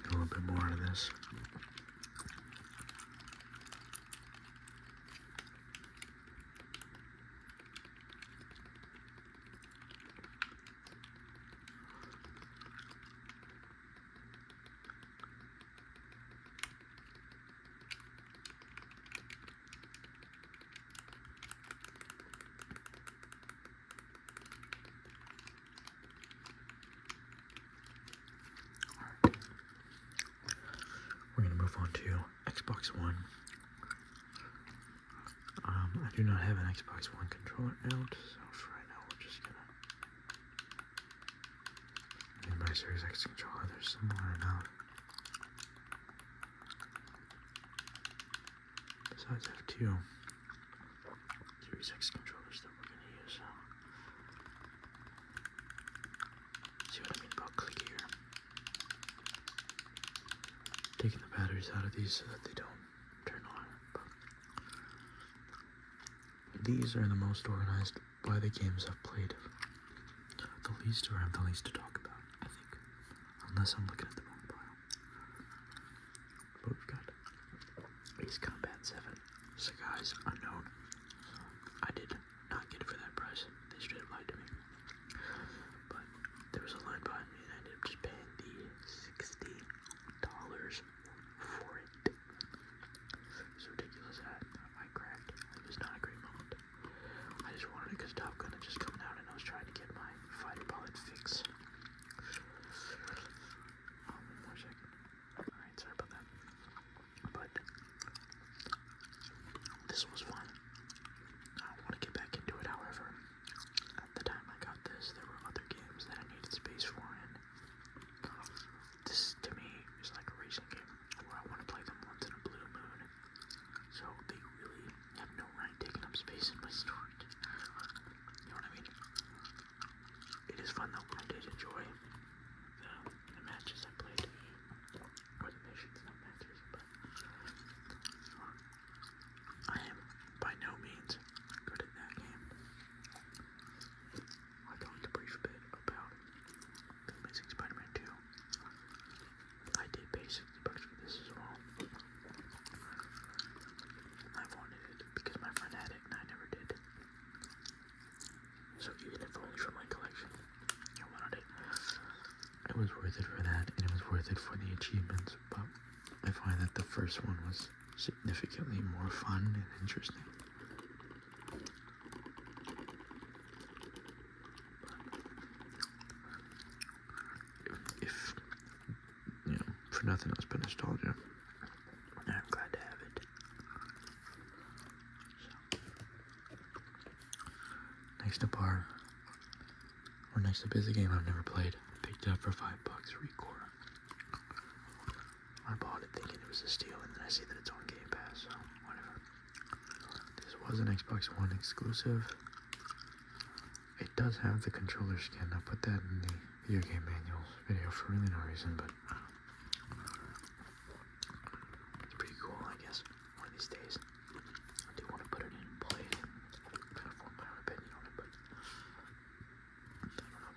A little bit more of this. Xbox One. I do not have an Xbox One controller out, so for right now we're just gonna use my Series X controller. There's some more enough. Besides, I have two Series X controllers that we're gonna use. See what I mean about clickier? Taking the batteries out of these so that they don't turn on. But these are the most organized by the games I've played. The least, or have the least to talk about, I think. Unless I'm looking at the wrong pile. But we've got Ace Combat 7. Sagai's Unknown. I did not get it for that price. They straight up lied to me. But there was a line behind me and I ended up just paying the $60 for it. It's ridiculous. I cracked. It was not a great moment. I just wanted it because Top Gun had just coming out and I was trying to get my fighter pilot fix. One more second. Alright, sorry about that. But this was fun. I want to get back into it, however. At the time I got this, there were other games that I needed space for, and this, to me, is like a racing game where I want to play them once in a blue moon. So they really have no right taking up space in my storage. You know what I mean? It is fun though. I did enjoy the matches I played. Or the missions, not matches, but I am by no means good at that game. I talked a brief bit about The Amazing Spider-Man 2. I did pay $60 for this as well. I wanted it because my friend had it and I never did. So even if only for my collection, I wanted it. It was worth it for that, and it was worth it for the achievements, but I find that the first one was significantly more fun and interesting. If you know, for nothing else but nostalgia, I'm glad to have it. So, next up next up is a game I've never played. I picked it up for $5, Recore. I bought it thinking it was a steal, and then I see that it's on Game Pass, so whatever. This was an Xbox One exclusive. It does have the controller skin. I put that in the video game manuals video for really no reason, but it's pretty cool, I guess, one of these days. I do want to put it in and play it and kind of form my own opinion on it, but I don't know.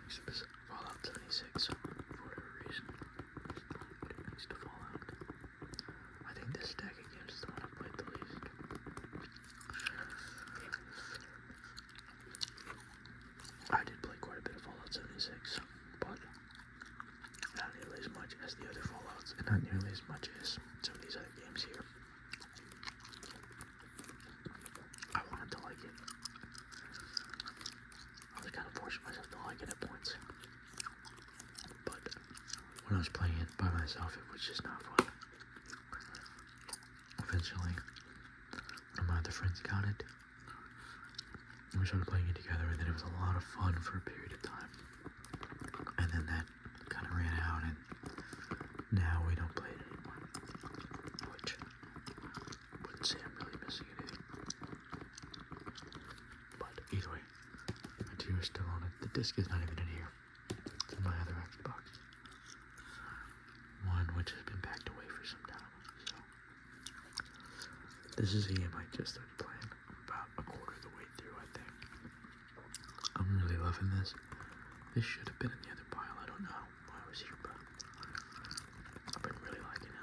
Next up is Fallout 76, for whatever reason. Next to Fallout. I think this deck again is the one I've played the least. I did play quite a bit of Fallout 76, but not nearly as much as the other Fallouts, and not nearly as much as some of these other games here. I wanted to like it. I was kind of forcing myself to like it at points. But when I was playing it by myself, it was just not fun. Eventually, one of my other friends got it. And we started playing it together, and then it was a lot of fun for a period of time. And then that kind of ran out, and now we don't play it anymore. Which I wouldn't say I'm really missing it either. But either way, my 2 is still on it. The disc is not even in here. It's in my other Xbox. One which has been packed away for some time. So this is a game I just started playing about a quarter of the way through, I think. I'm really loving this. This should have been in the other pile. I don't know why it was here, but I've been really liking it.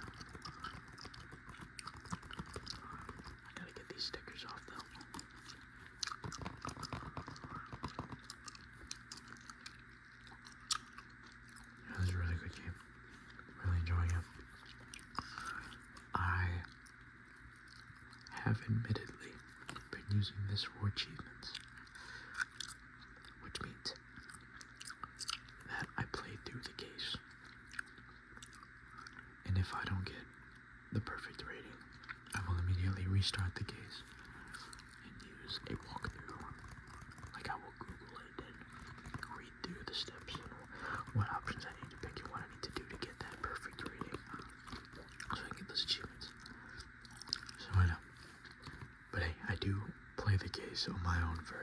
I gotta get these stickers off though. Yeah, this is a really good game. Really enjoying it. I have admittedly been using this for achievements, which means that I played through the case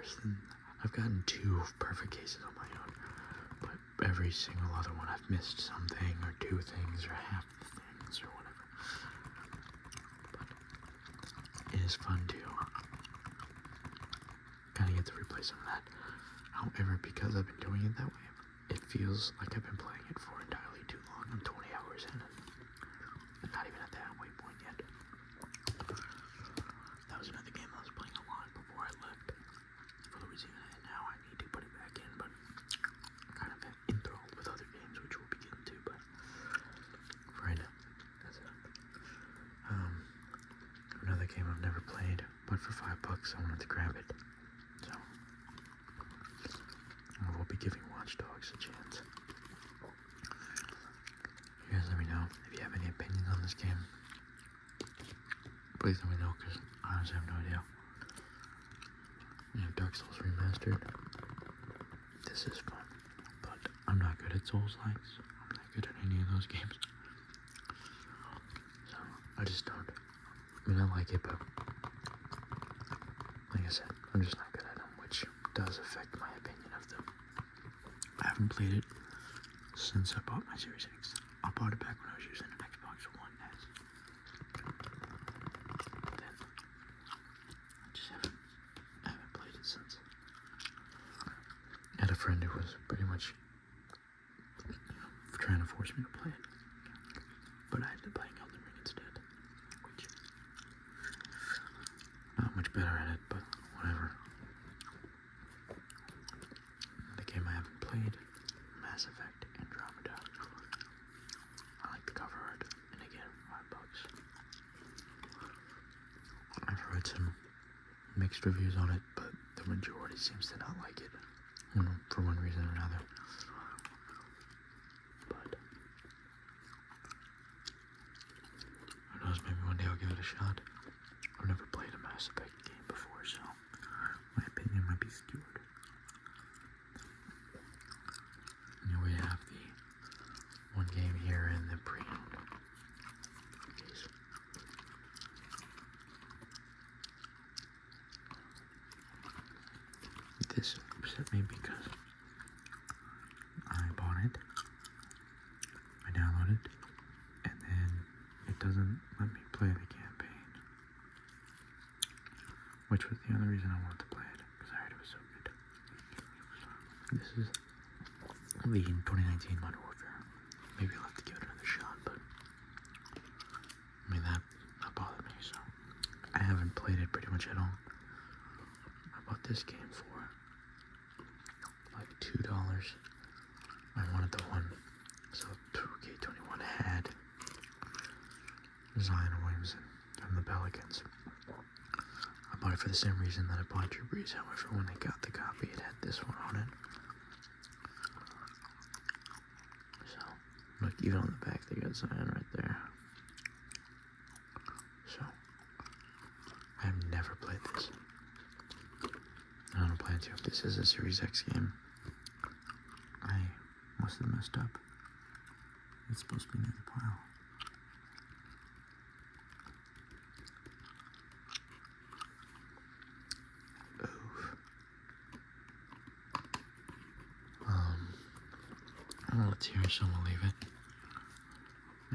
worse than... I've gotten 2 perfect cases on my own, but every single other one I've missed something, or 2 things, or half the things, or whatever. But it is fun to kind of get to replay some of that. However, because I've been doing it that way, it feels like I've been playing it for entirely too long. I'm 20 hours in, and not even at the halfway point yet. That was another game I was playing a lot before I left for Louisiana, and now I need to put it back in, but I'm kind of enthralled with other games, which we'll be getting to, but for right now, that's it. Another game I've never played, but for $5 I wanted to grab it, so I will be giving Watch Dogs a chance. You guys let me know if you have any opinions on this game. Please let me know, because I honestly have no idea. Dark Souls Remastered. This is fun, but I'm not good at Souls-likes. I'm not good at any of those games. So, I just don't. I mean, I like it, but like I said, I'm just not good at them, which does affect my opinion of them. I haven't played it since I bought my Series X. I bought it back when I was using an Xbox One S. Then, I just haven't played it since. I had a friend who was pretty much, trying to force me to play it. But I ended up playing Elden Ring instead, which, not much better at it, but whatever. The game I haven't played, Mass Effect Andromeda. I like the cover art, and again, $5. I've heard some mixed reviews on it, but the majority seems to not like it, for one reason or another. But who knows, maybe one day I'll give it a shot. I've never played a Mass Effect game before, so my opinion might be skewed. And we have the one game here in the pre-owned case. This upset me because I bought it, I downloaded it, and then it doesn't let me play the campaign, which was the only reason I wanted to play it, because I heard it was so good. This is the 2019 Modern Warfare. Maybe I'll have to give it another shot, but I mean, that bothered me, so I haven't played it pretty much at all. I bought this game for like $2. I wanted the one, so 2K21 had Zion Williamson from the Pelicans. I bought it for the same reason that I bought Drew Brees. However, when I got the copy, it had this one on it. So, look, even on the back, they got Zion right there. So, I have never played this. I don't plan to. If this is a Series X game, I must have messed up. It's supposed to be near the pile. Oof. Well, it's here, so we'll leave it.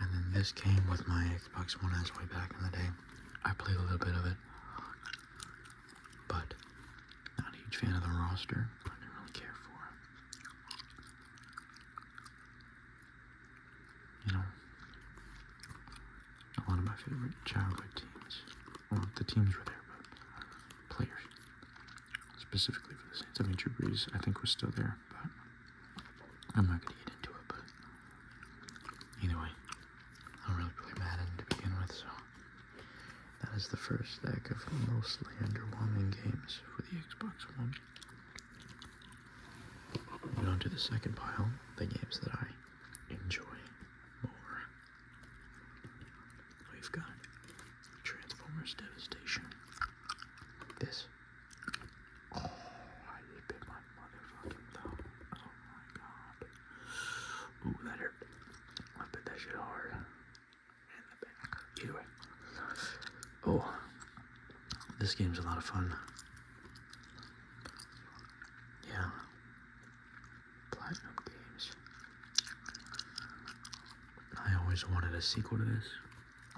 And then this came with my Xbox One S way back in the day. I played a little bit of it, but not a huge fan of the roster. I didn't really care for it. You know, a lot of my favorite childhood teams, well, the teams were there, but players, specifically for the Saints. I mean, Drew Brees, I think, was still there, but I'm not going to get into it, but either way, I don't really play Madden to begin with, so that is the first stack of mostly underwhelming games for the Xbox One. Moving on to the second pile, the games that I enjoy more. We've got Transformers Devastation. This. Oh, I just bit my motherfucking thumb. Oh my god. Ooh, that hurt. I bit that shit hard. In the back. Either way. Oh, this game's a lot of fun. always wanted a sequel to this,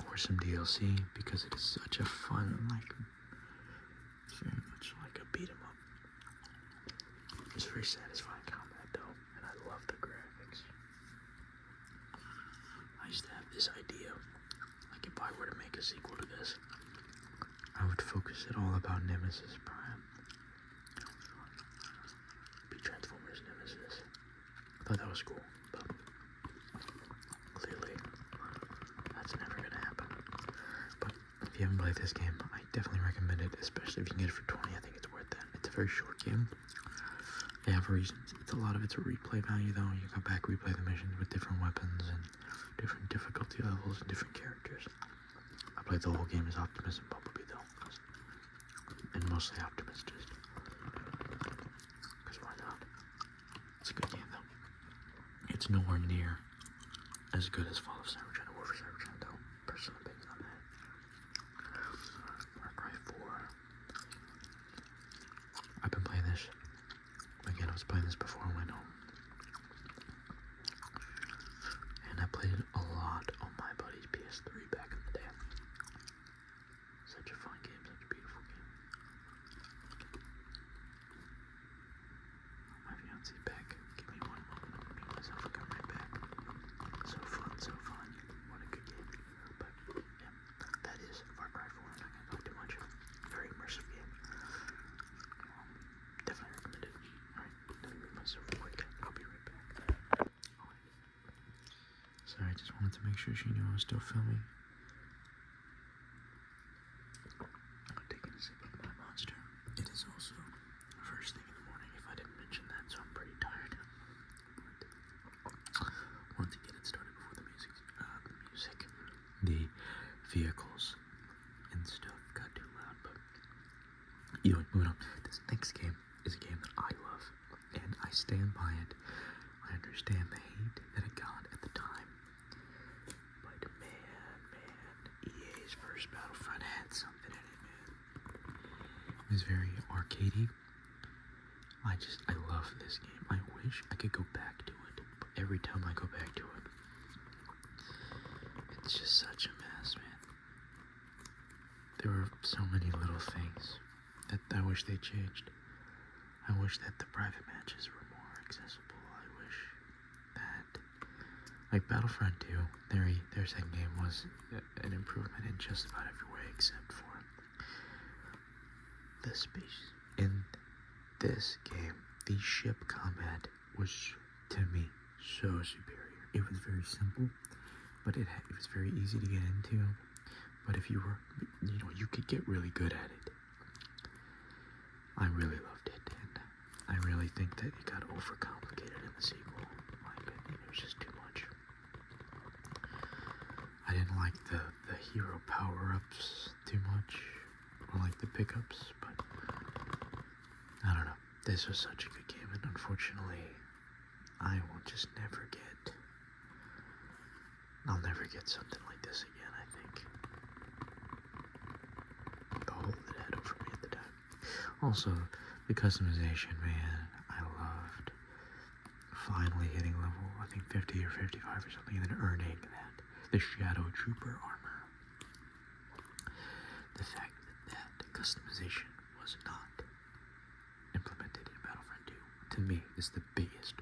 or some DLC, because it is such a fun, like, it's very much like a beat 'em up. It's very satisfying combat though, and I love the graphics. I used to have this idea, like if I were to make a sequel to this, I would focus it all about Nemesis Prime. Be Transformers Nemesis. I thought that was cool, but clearly that's never gonna happen. But if you haven't played this game, I definitely recommend it, especially if you can get it for 20. I think it's worth that. It's a very short game. They have reasons. A lot of it's a replay value though. You go back, replay the missions with different weapons and different difficulty levels and different characters. I played the whole game as Optimus and Bumblebee though, and mostly Optimus, just because why not? It's a good game though. It's nowhere near as good as Fall of Cybertron or War for Cybertron though. Personal opinion on that. Far Cry 4. I've been playing this. Again, I was playing this before I went home. And I played a lot on my buddy's PS3 back in the day. Such a fun game, such a beautiful game. My fiance's back. Give me one moment. I'm gonna make myself come right back. So fun, so fun. What a good game. But yeah, that is Far Cry 4. I'm not gonna talk too much. Very immersive game. Definitely recommend it. Alright, let me make myself quick. I'll be right back. Sorry, I just wanted to make sure she knew I was still filming. I'm taking a sip of my Monster. It is also first thing in the morning, if I didn't mention that, so I'm pretty tired. But want to get it started before the vehicles and stuff got too loud. But anyway, moving on. This next game is a game that I love, and I stand by it. I understand the hate that it got at the time, but man, EA's first Battlefront had something in it, man. It was very arcadey. I love this game. I wish I could go back to it, but every time I go back to it, it's just such a mess, man. There were so many little things that I wish they changed. I wish that the private matches were more accessible. I wish that, like Battlefront 2, their second game was an improvement in just about every way except for the space. In this game, the ship combat was, to me, so superior. It was very simple, but it was very easy to get into. But if you were, you could get really good at it. I really loved it, and I really think that it got overcomplicated in the sequel. Like, it was just too much. I didn't like the hero power-ups too much, or like the pickups, but I don't know. This was such a good game, and unfortunately, I'll never get something like this again, I think. The hole that had over me at the time. Also, the customization, man, I loved finally hitting level, I think 50 or 55 or something, and then earning the Shadow Trooper armor. The fact that customization was not implemented in Battlefront 2, to me, is the biggest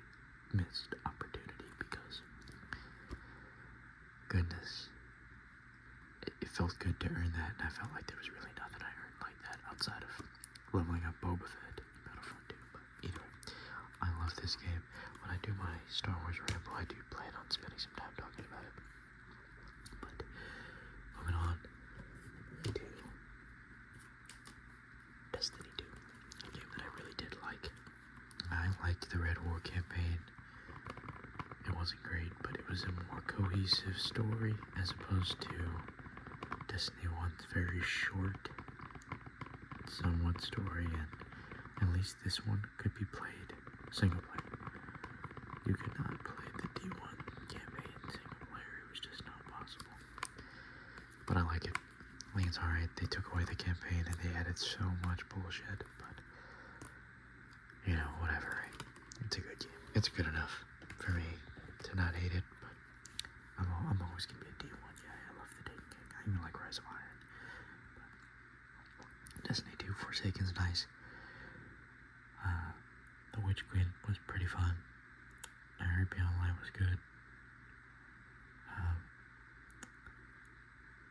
missed opportunity, because goodness, it felt good to earn that, and I felt like there was really nothing I earned like that outside of leveling up Boba Fett in Battlefront 2. But either way, I love this game. When I do my Star Wars ramble, I do plan on spending some time talking about it. But moving on to Destiny 2, a game that I really did like. I liked the Red War campaign. It wasn't great, but it was a more cohesive story as opposed to Destiny 1's very short, somewhat story, and at least this one could be played single player. You could not play the D1 campaign single player, it was just not possible. But I like it. I think it's alright. They took away the campaign and they added so much bullshit, but whatever, right? It's a good game. It's good enough for me to not hate it, but I'm always Forsaken's nice. The Witch Queen was pretty fun. RP Online was good.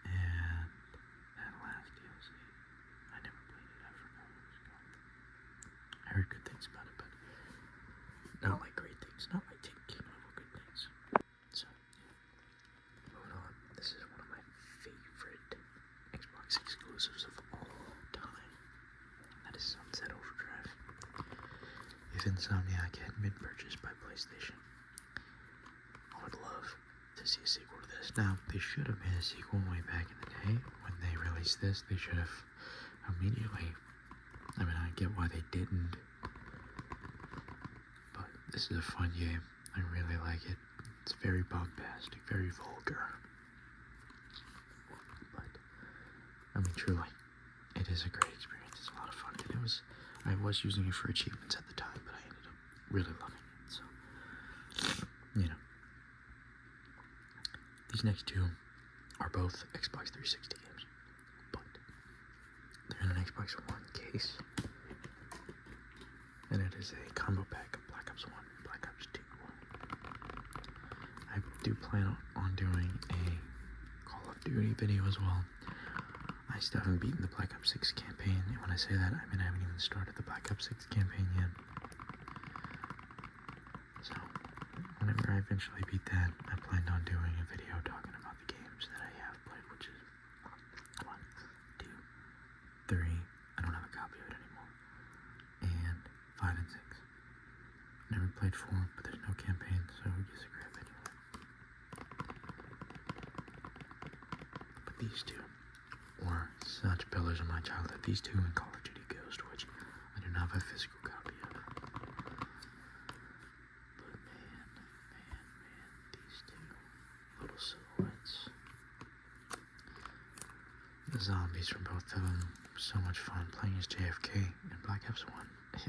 And that last DLC, I never played it. I forgot what it was called. I heard good things about it, but not like great things, not like king level good things. So, moving on. This is one of my favorite Xbox exclusives of all time. That is Sunset Overdrive. If Insomniac hadn't been purchased by PlayStation, I would love to see a sequel to this. Now, they should have made a sequel way back in the day. When they released this, they should have immediately. I mean, I get why they didn't. But this is a fun game. I really like it. It's very bombastic, very vulgar. But, I mean, truly, it is a great experience. It's a lot of fun. And I was using it for achievements at the time, but I ended up really loving it. So, you know. These next two are both Xbox 360 games, but they're in an Xbox One case, and it is a combo pack of Black Ops 1 and Black Ops 2. I do plan on doing a Call of Duty video as well. I still haven't beaten the Black Ops 6 campaign, and when I say that, I mean I haven't even started the Black Ops 6 campaign yet. So, whenever I eventually beat that, I planned on doing a video talking about the games that I have played, which is 1, 2, 3, I don't have a copy of it anymore, and 5 and 6. Never played 4, but there's no campaign, so we just grab anyway. But these two were such pillars of my childhood. These two and Call of Duty Ghost, which I do not have a physical copy of. But man, these two little silhouettes. The zombies from both of them, so much fun playing as JFK in Black Ops 1.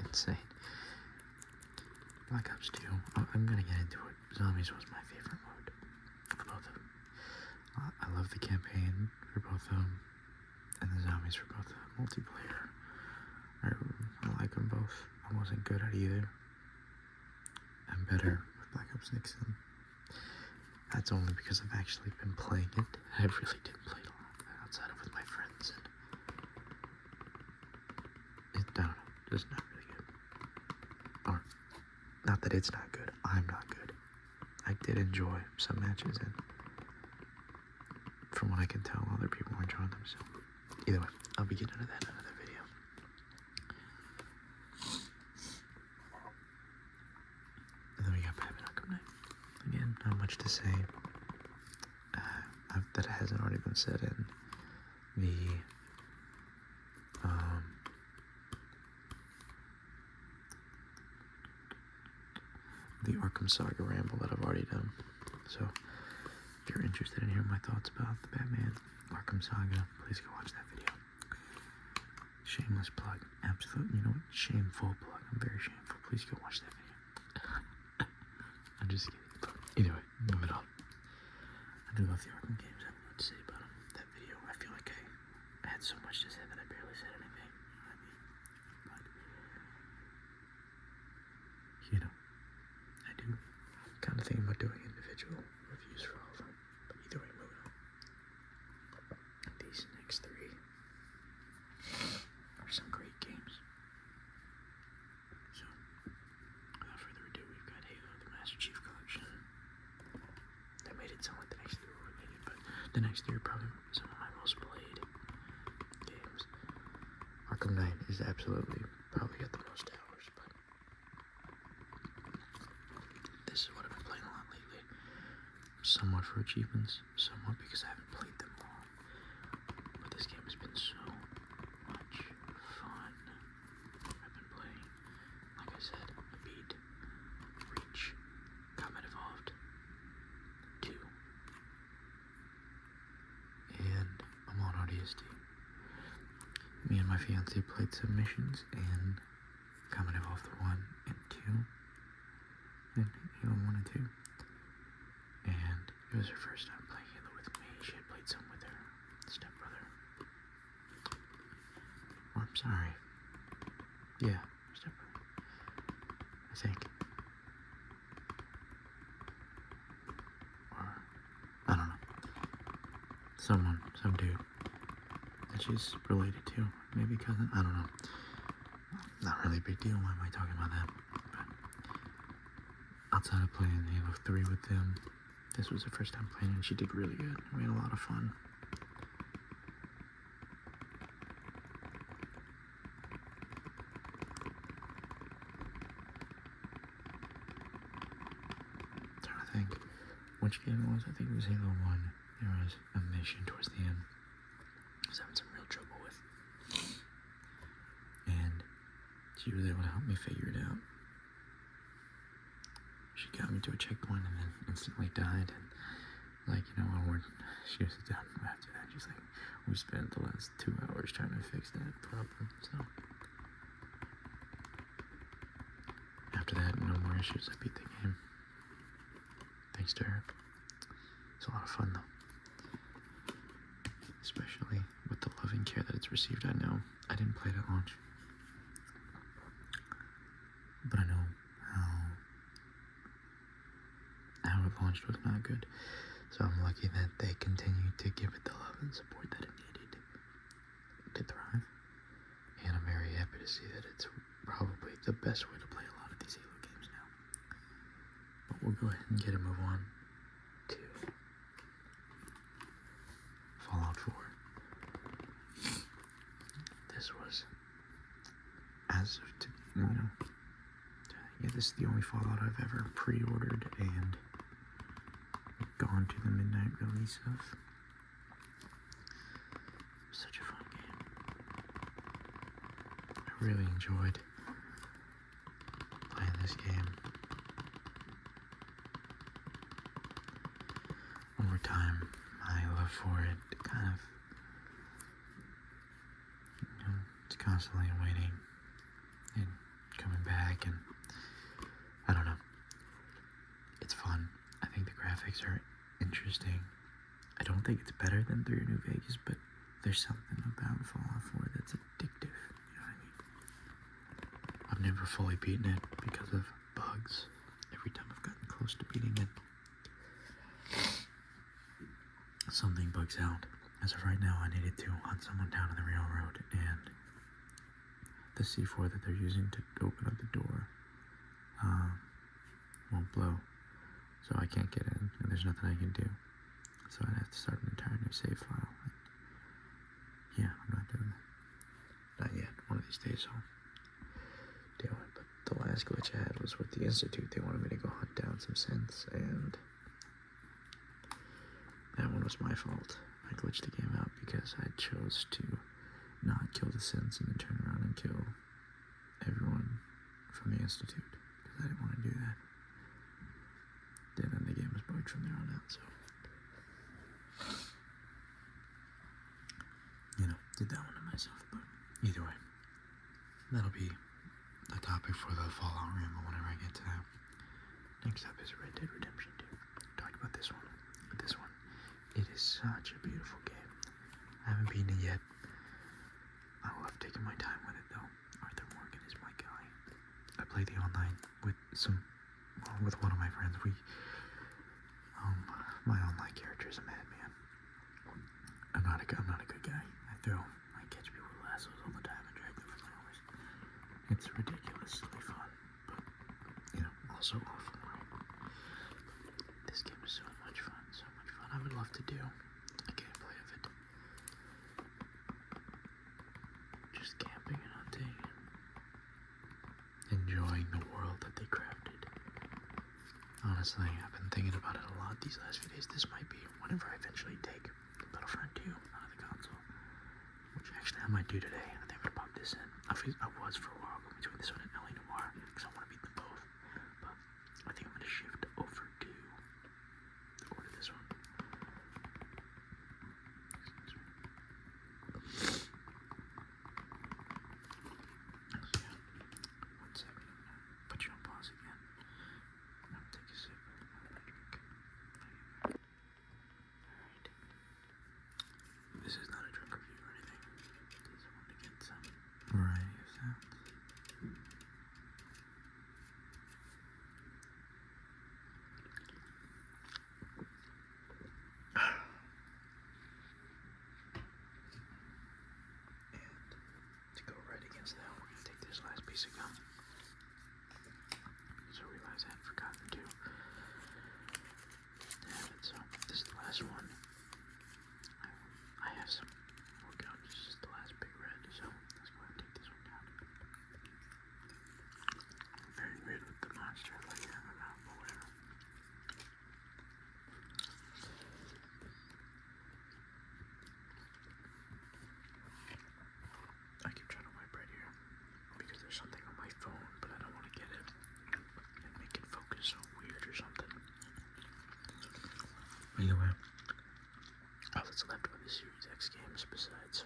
Insane. Black Ops 2, I'm gonna get into it. Zombies was my favorite mode for both of them. I love the campaign for both of them, and the zombies for both of them. Multiplayer, I like them both. I wasn't good at either. I'm better with Black Ops 6, and that's only because I've actually been playing it. I really didn't play it a lot outside of with my friends, and I don't know, just not really good. Or, not that it's not good, I'm not good. I did enjoy some matches, and from what I can tell, other people were enjoying them, so either way, I'll be getting into that in another video. And then we got Batman Arkham Knight. Again, not much to say that hasn't already been said in the Arkham Saga ramble that I've already done. So, if you're interested in hearing my thoughts about the Batman Arkham Saga, please go watch that video. Shameless plug. Absolute, you know what? Shameful plug. I'm very shameful. Please go watch that video. I'm just kidding. But either way, moving on. I do love the Arkham games. I have a lot to say about them. That video, I feel like I had so much to say that I barely said anything. But, you know, I do kind of think about doing individual reviews for all of them. But either way, moving on. These next three are some great games. So, without further ado, we've got Halo, the Master Chief Collection. That made it sound like the next three were related, but the next three are probably some of my most played games. Arkham Knight is absolutely probably got the most hours, but this is what I've been playing a lot lately. Somewhat for achievements, somewhat because I haven't played them all. But this game has been so much fun. I've been playing, like I said, I beat Reach, Combat Evolved 2, and I'm on ODST. Me and my fiance played some missions in Combat Evolved 1 and 2, and Halo 1 and 2. And it was her first time playing Halo with me. She had played some with her stepbrother. Or, I'm sorry, some dude that she's related to. Maybe cousin, I don't know. Not really a big deal, why am I talking about that? But outside of playing Halo 3 with them, this was her first time playing and she did really good. We had a lot of fun. I'm trying to think which game it was. I think it was Halo 1. There was a mission towards the end I was having some real trouble with. And she was able to help me figure it out. She got me to a checkpoint and then instantly died. And she was done after that. She's like, we spent the last 2 hours trying to fix that problem. So after that, no more issues. I beat the game. Thanks to her. It's a lot of fun though. Especially with the loving care that it's received. I know I didn't play it at launch, but I know how it launched was not good. So I'm lucky that they continue to give it the love and support that it needed to thrive. And I'm very happy to see that it's probably the best way to play a lot of these Halo games now. But we'll go ahead and get a move on to Fallout 4. This was, as of this is the only Fallout I've ever pre-ordered and gone to the midnight release of. Such a fun game. I really enjoyed playing this game. Over time, my love for it kind of, it's constantly waiting and coming back, and I don't know. It's fun. I think the graphics are interesting. I don't think it's better than 3 New Vegas, but there's something about Fallout 4 that's addictive. You know what I mean? I've never fully beaten it because of bugs. Every time I've gotten close to beating it, something bugs out. As of right now, I needed to hunt someone down on the railroad, and the C4 that they're using to open up the door won't blow. So I can't get in, and there's nothing I can do. So I'd have to start an entire new save file. Yeah, I'm not doing that. Not yet. One of these days I'll do it. But the last glitch I had was with the Institute. They wanted me to go hunt down some synths, and that one was my fault. I glitched the game out because I chose to not kill the synths and then turn around and kill everyone from the Institute. Because I didn't want to do that. And then the game was bugged from there on out, so did that one to myself. But either way, that'll be a topic for the Fallout Ramble whenever I get to that. Next up is Red Dead Redemption 2. Talked about this one. But this one, it is such a beautiful game. I haven't beaten it yet. I love taking my time with it though. Arthur Morgan is my guy. I play the online with one of my friends. My online character is a madman. I'm not a good guy. I catch people with lassos all the time and drag them for hours. It's ridiculously fun, but also awful. Right? This game is so much fun. I would love to do a gameplay of it. Just camping and hunting, and enjoying the world that they crafted. Honestly, I've been thinking about it a lot these last few days. This might be whenever I eventually take Battlefront 2 out of the console, which actually I might do today. I think I'm gonna pop this in. I was for a while going between this one and LA Noire because I want to beat them both, but I think I'm gonna shift over to order this one. So yeah, 1 second. I'm gonna put you on pause again. I'm gonna take a sip of my drink. Alright. This is not a drink review or anything. Just wanted to get some variety of sounds. piece of gum. So I realized I had forgotten to have it, so this is the last one. I have some more gum, this is the last big red, so let's go ahead and take this one down. I'm very weird with the monster, like, I don't know, but whatever. I keep trying to wipe right here because there's something on my phone, but I don't want to get it and make it focus so weird or something. Either way, all that's left of the Series X games besides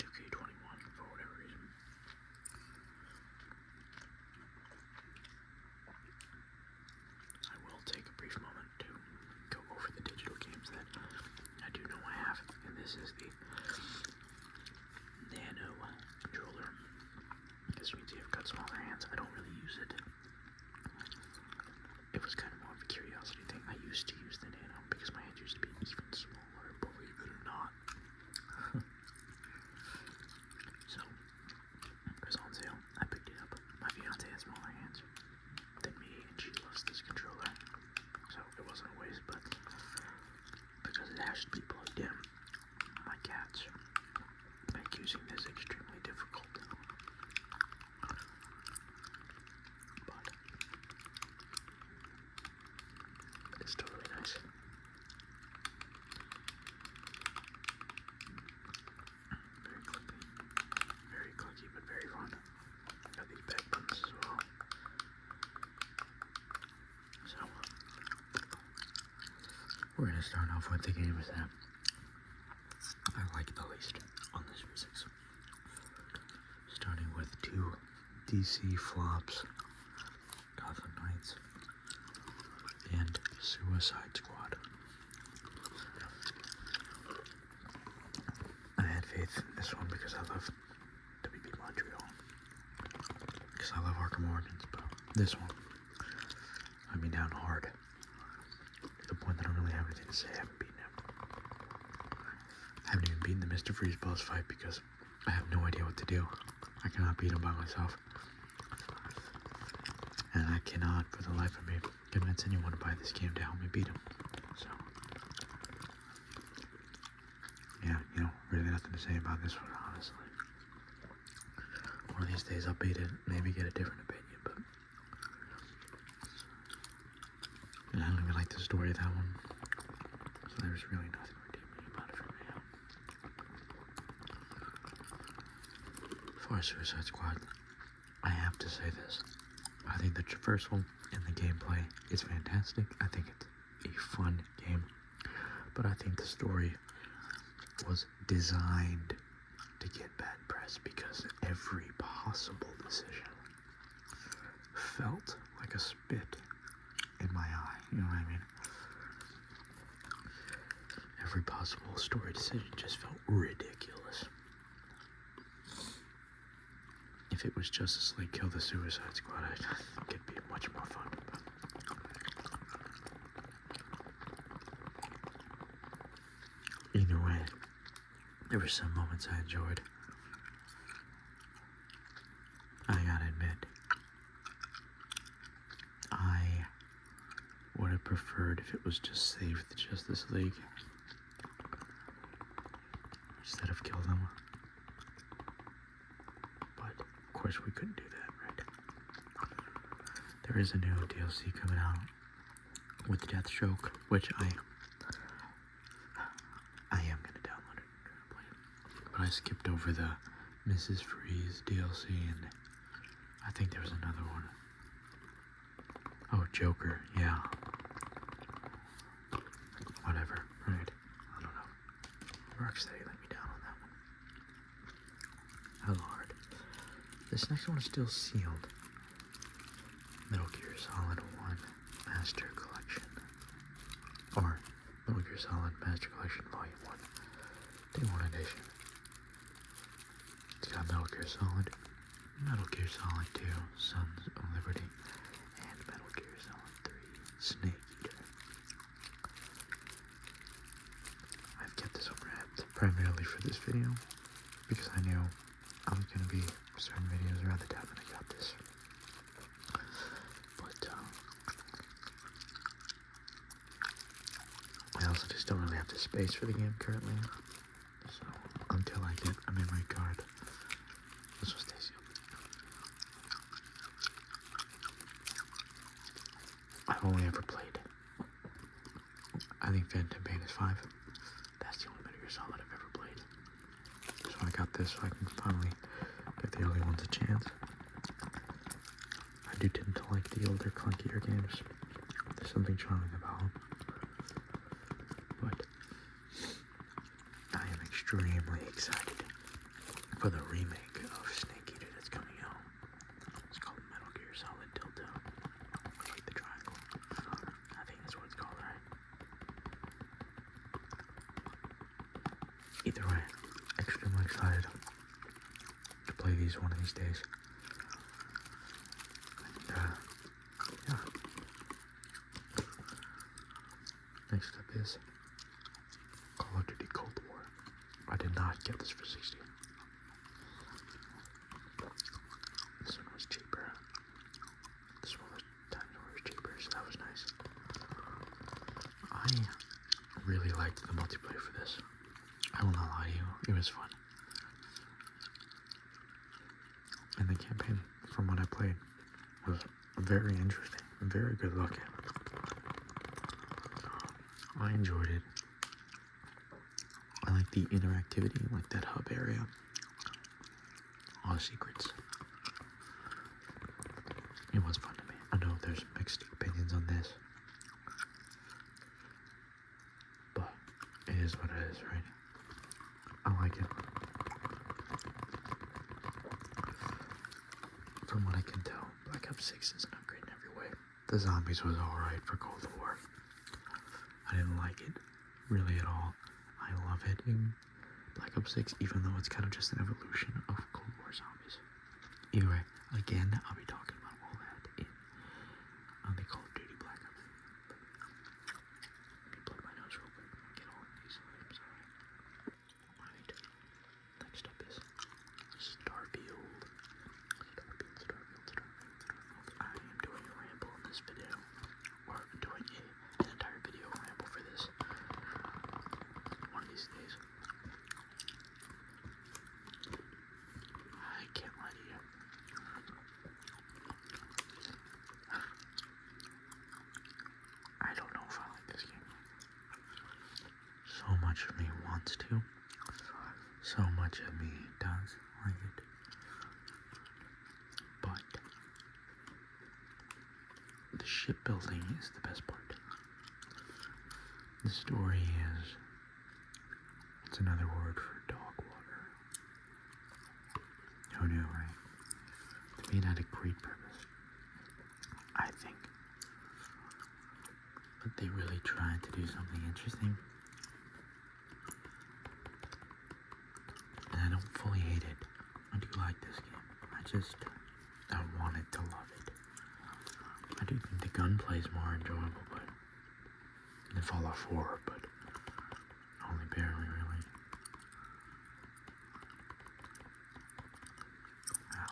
2K21 for whatever reason. I will take a brief moment to go over the digital games that I do know I have, and this is the Nano controller. Because you can see I've got smaller hands, I don't really use it. It was kind of more of a curiosity thing. I used to use the Nano because my hands used to be even smaller, believe it or not. So, it was on sale. I picked it up. My fiance has smaller hands than me, and she loves this controller. So, it wasn't a waste, but because it has to be plugged in, my cats make using this extremely difficult. But it's still really nice. Very clicky, but very fun. Got these back buttons as well. So, we're gonna start off with the games that I like the least on the Series 6. Starting with 2 DC flops, Gotham Knights, and Suicide Squad. I had faith in this one because I love WB Montreal. Because I love Arkham Origins, but this one let me down hard. To the point that I don't really have anything to say. I haven't beaten him. I haven't even beaten the Mr. Freeze boss fight because I have no idea what to do. I cannot beat him by myself. And I cannot, for the life of me, convince anyone to buy this game to help me beat him. So, yeah, really nothing to say about this one, honestly. One of these days I'll beat it, maybe get a different opinion, but I don't even like the story of that one. So there's really nothing redeeming about it for me. As far as Suicide Squad, I have to say this. I think the traversal and the gameplay is fantastic. I think it's a fun game. But I think the story was designed to get bad press because every possible decision felt like a spit in my eye. You know what I mean? Every possible story decision just felt ridiculous. If it was Justice League Kill the Suicide Squad, I think it'd be much more fun. Either way, there were some moments I enjoyed. I gotta admit, I would have preferred if it was just Save the Justice League instead of Kill them. But, of course, we couldn't do that, right? There is a new DLC coming out with Deathstroke, which I am going to download it and try to play it. But I skipped over the Mrs. Freeze DLC, and I think there was another one. Oh, Joker, yeah. Whatever, right? I don't know. Rocksteady let me down on that one. Hell hard. This next one is still sealed. Metal Gear Solid 1 Master Collection. Or Metal Gear Solid Master Collection Volume 1. Day 1 edition. It's got Metal Gear Solid, Metal Gear Solid 2, Sons of Liberty, and Metal Gear Solid 3, Snake Eater. I've kept this on wrapped primarily for this video because I knew I was going to be certain videos around the time that I got this. But, I also just don't really have the space for the game currently. So, until I get a memory card, this will stay sealed. I've only ever played, I think Phantom Pain is 5. That's the only Metal Gear Solid I've ever played. So I got this so I can finally give the early ones a chance. I do tend to like the older, clunkier games. There's something charming about them. But I am extremely excited for the remake of Snake Eater that's coming out. It's called Metal Gear Solid Delta. Like the triangle. I think that's what it's called, right? Either way, extremely excited to play these one of these days. And, yeah. Next up is Call of Duty Cold War. I did not get this for 60. This one was cheaper. This one was times where it was cheaper, so that was nice. I really liked the multiplayer for this. I will not lie to you, it was fun. And the campaign, from what I played, was very interesting and very good looking. I enjoyed it. I like the interactivity, like that hub area. All the secrets. It was fun to me. I know there's mixed opinions on this. But it is what it is, right? I like it. From what I can tell, Black Ops 6 is an upgrade in every way. The zombies was alright for Cold War. I didn't like it really at all. I love it in Black Ops 6, even though it's kind of just an evolution of Cold War zombies. Either way, again, I'll be talking about all that in the Call of Duty Black Ops. Let me blow my nose real quick and get all of these items, alright. Next up is Starfield. I am doing a ramble in this video, or doing an entire video ramble for this. One of these days. I can't lie to you. I don't know if I like this game. So much of me wants to. So much of me does like it. But the shipbuilding is the best part. The story is, it's another word for dog water. Who knew, right? To me, it had a great purpose, I think. But they really tried to do something interesting. And I don't fully hate it. I do like this game. I wanted to love it. I do think the gunplay is more enjoyable, but than Fallout 4, but only barely, really. Now,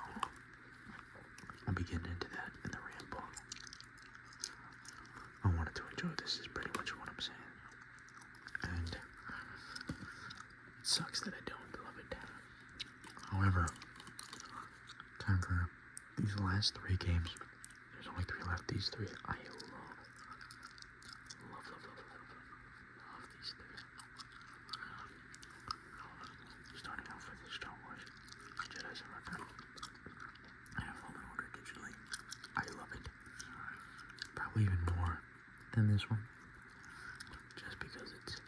I'll be getting into that in the ramble. I wanted to enjoy this, is pretty much what I'm saying. And it sucks that I don't love it. However, time for these last 3 games. There's only 3 left. These 3 I love these 3. Starting off with the Star Wars Jedi Survivor. I have Fallen Order digitally. I love it. Probably even more than this one. Just because it's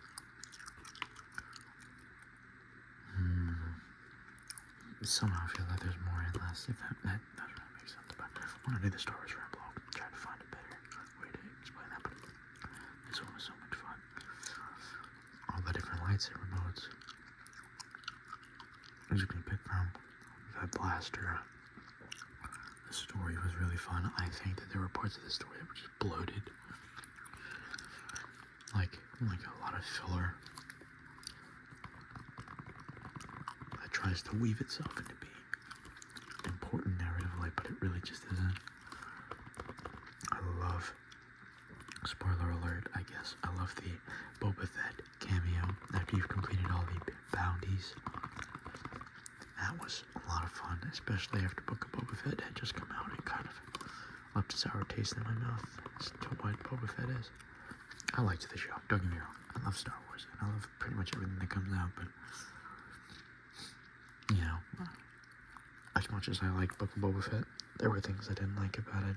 somehow I feel like there's more and less, if that really makes sense. But when I do the Star Wars ramble, I'll try to find a better way to explain that. But this one was so much fun. All the different lightsaber modes. As you can pick from, that blaster. The story was really fun. I think that there were parts of the story that were just bloated. Like a lot of filler that tries to weave itself into being. way, but it really just isn't. I love, spoiler alert, I guess, I love the Boba Fett cameo after you've completed all the bounties. That was a lot of fun, especially after Book of Boba Fett had just come out. It kind of left a sour taste in my mouth as to what Boba Fett is. I liked the show, don't get me wrong. I love Star Wars, and I love pretty much everything that comes out, but, you know, as much as I like Book of Boba Fett, there were things I didn't like about it.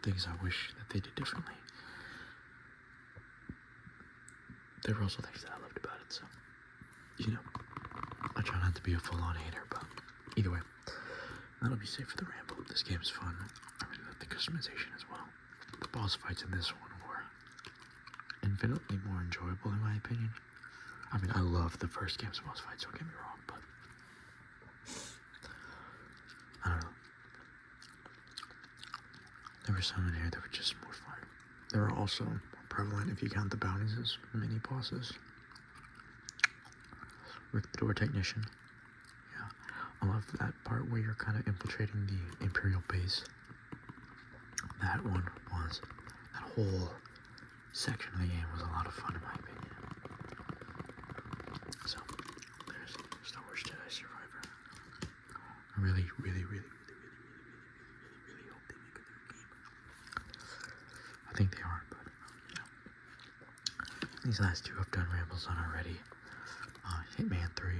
Things I wish that they did differently. There were also things that I loved about it, so, you know, I try not to be a full-on hater, but either way, that'll be safe for the ramble. This game's fun. I really like the customization as well. The boss fights in this one were infinitely more enjoyable in my opinion. I mean, I love the first game's boss fights, don't get me wrong, but I don't know. There were some in here that were just more fun. They were also more prevalent if you count the bounties as mini bosses. Rick the Door Technician. Yeah, I love that part where you're kind of infiltrating the Imperial base. That one was, that whole section of the game was a lot of fun in my opinion. So, there's Star Wars Jedi Survivor. I really hope they make a third game. I think they are, but, you know. These last two I've done rambles on already. Hitman 3.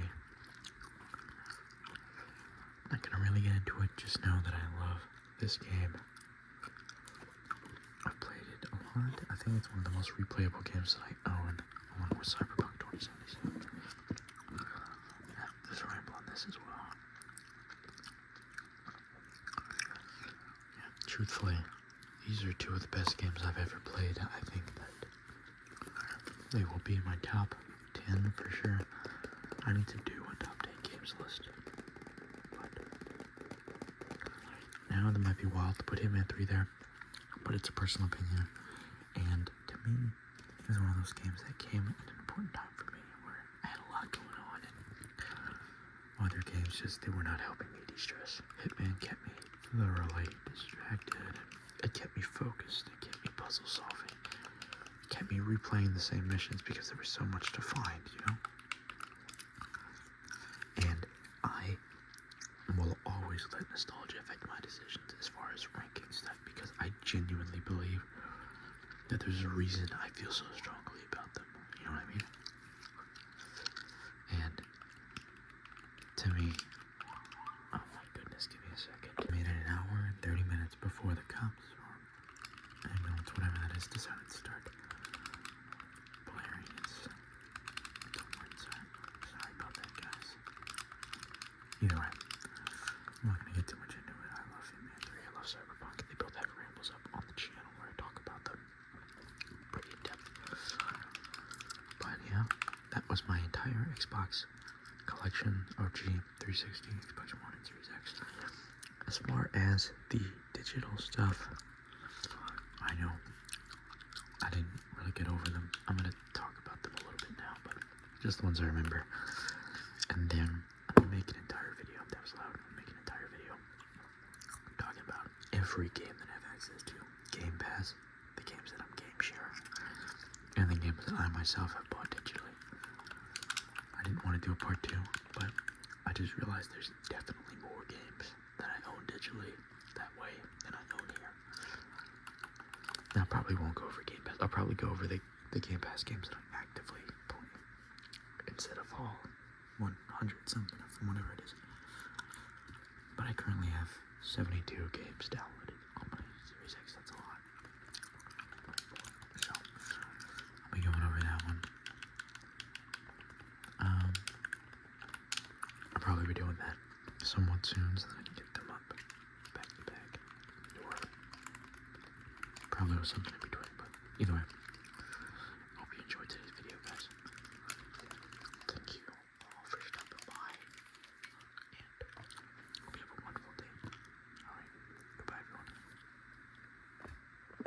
I'm not gonna really get into it, just know that I love this game. I've played it a lot. I think it's one of the most replayable games that I own, along with Cyberpunk 2077. Yeah, there's a ramble on this as well. Yeah, truthfully, these are two of the best games I've ever played. I think that they will be in my top 10 for sure. I need to do a top 10 games list. But now that might be wild to put Hitman 3 there, but it's a personal opinion. And to me, it was one of those games that came at an important time for me where I had a lot going on, and other games just, they were not helping me de-stress. Hitman kept me thoroughly distracted. It kept me focused. It kept me puzzle solving. It kept me replaying the same missions because there was so much to find, you know? And I will always let nostalgia affect my decisions as far as ranking stuff, because I genuinely believe that there's a reason I feel so strongly about them. You know what I mean? And to me, oh my goodness, give me a second. I made it an hour and 30 minutes before the cops, or ambulance, whatever that is, decided to start blaring. It's a word, sorry about that, guys. Either way, I'm not gonna get too much into it. I love Hitman 3, I love Cyberpunk. They both have rambles up on the channel where I talk about them pretty in depth. But yeah, that was my entire Xbox collection, OG, 360, Xbox One, and Series X. As far as the digital stuff, I know I didn't really get over them. I'm gonna talk about them a little bit now, but just the ones I remember. And then I'm gonna make an entire video. That was loud. I'm gonna make an entire video talking about every game that I have access to. Game Pass, the games that I'm game sharing, and the games that I myself have bought digitally. I didn't want to do a part 2, but I just realized there's definitely more games that I own digitally that way than I own here. Now, I probably won't go over Game Pass. I'll probably go over the Game Pass games that I'm actively playing instead of all 100 something from whatever it is. But I currently have 72 games downloaded on my Series X. That's a lot. So, I'll be going over that one. I'll probably be doing that somewhat soon so that I can get them up back to back. Or probably with something in between, but either way.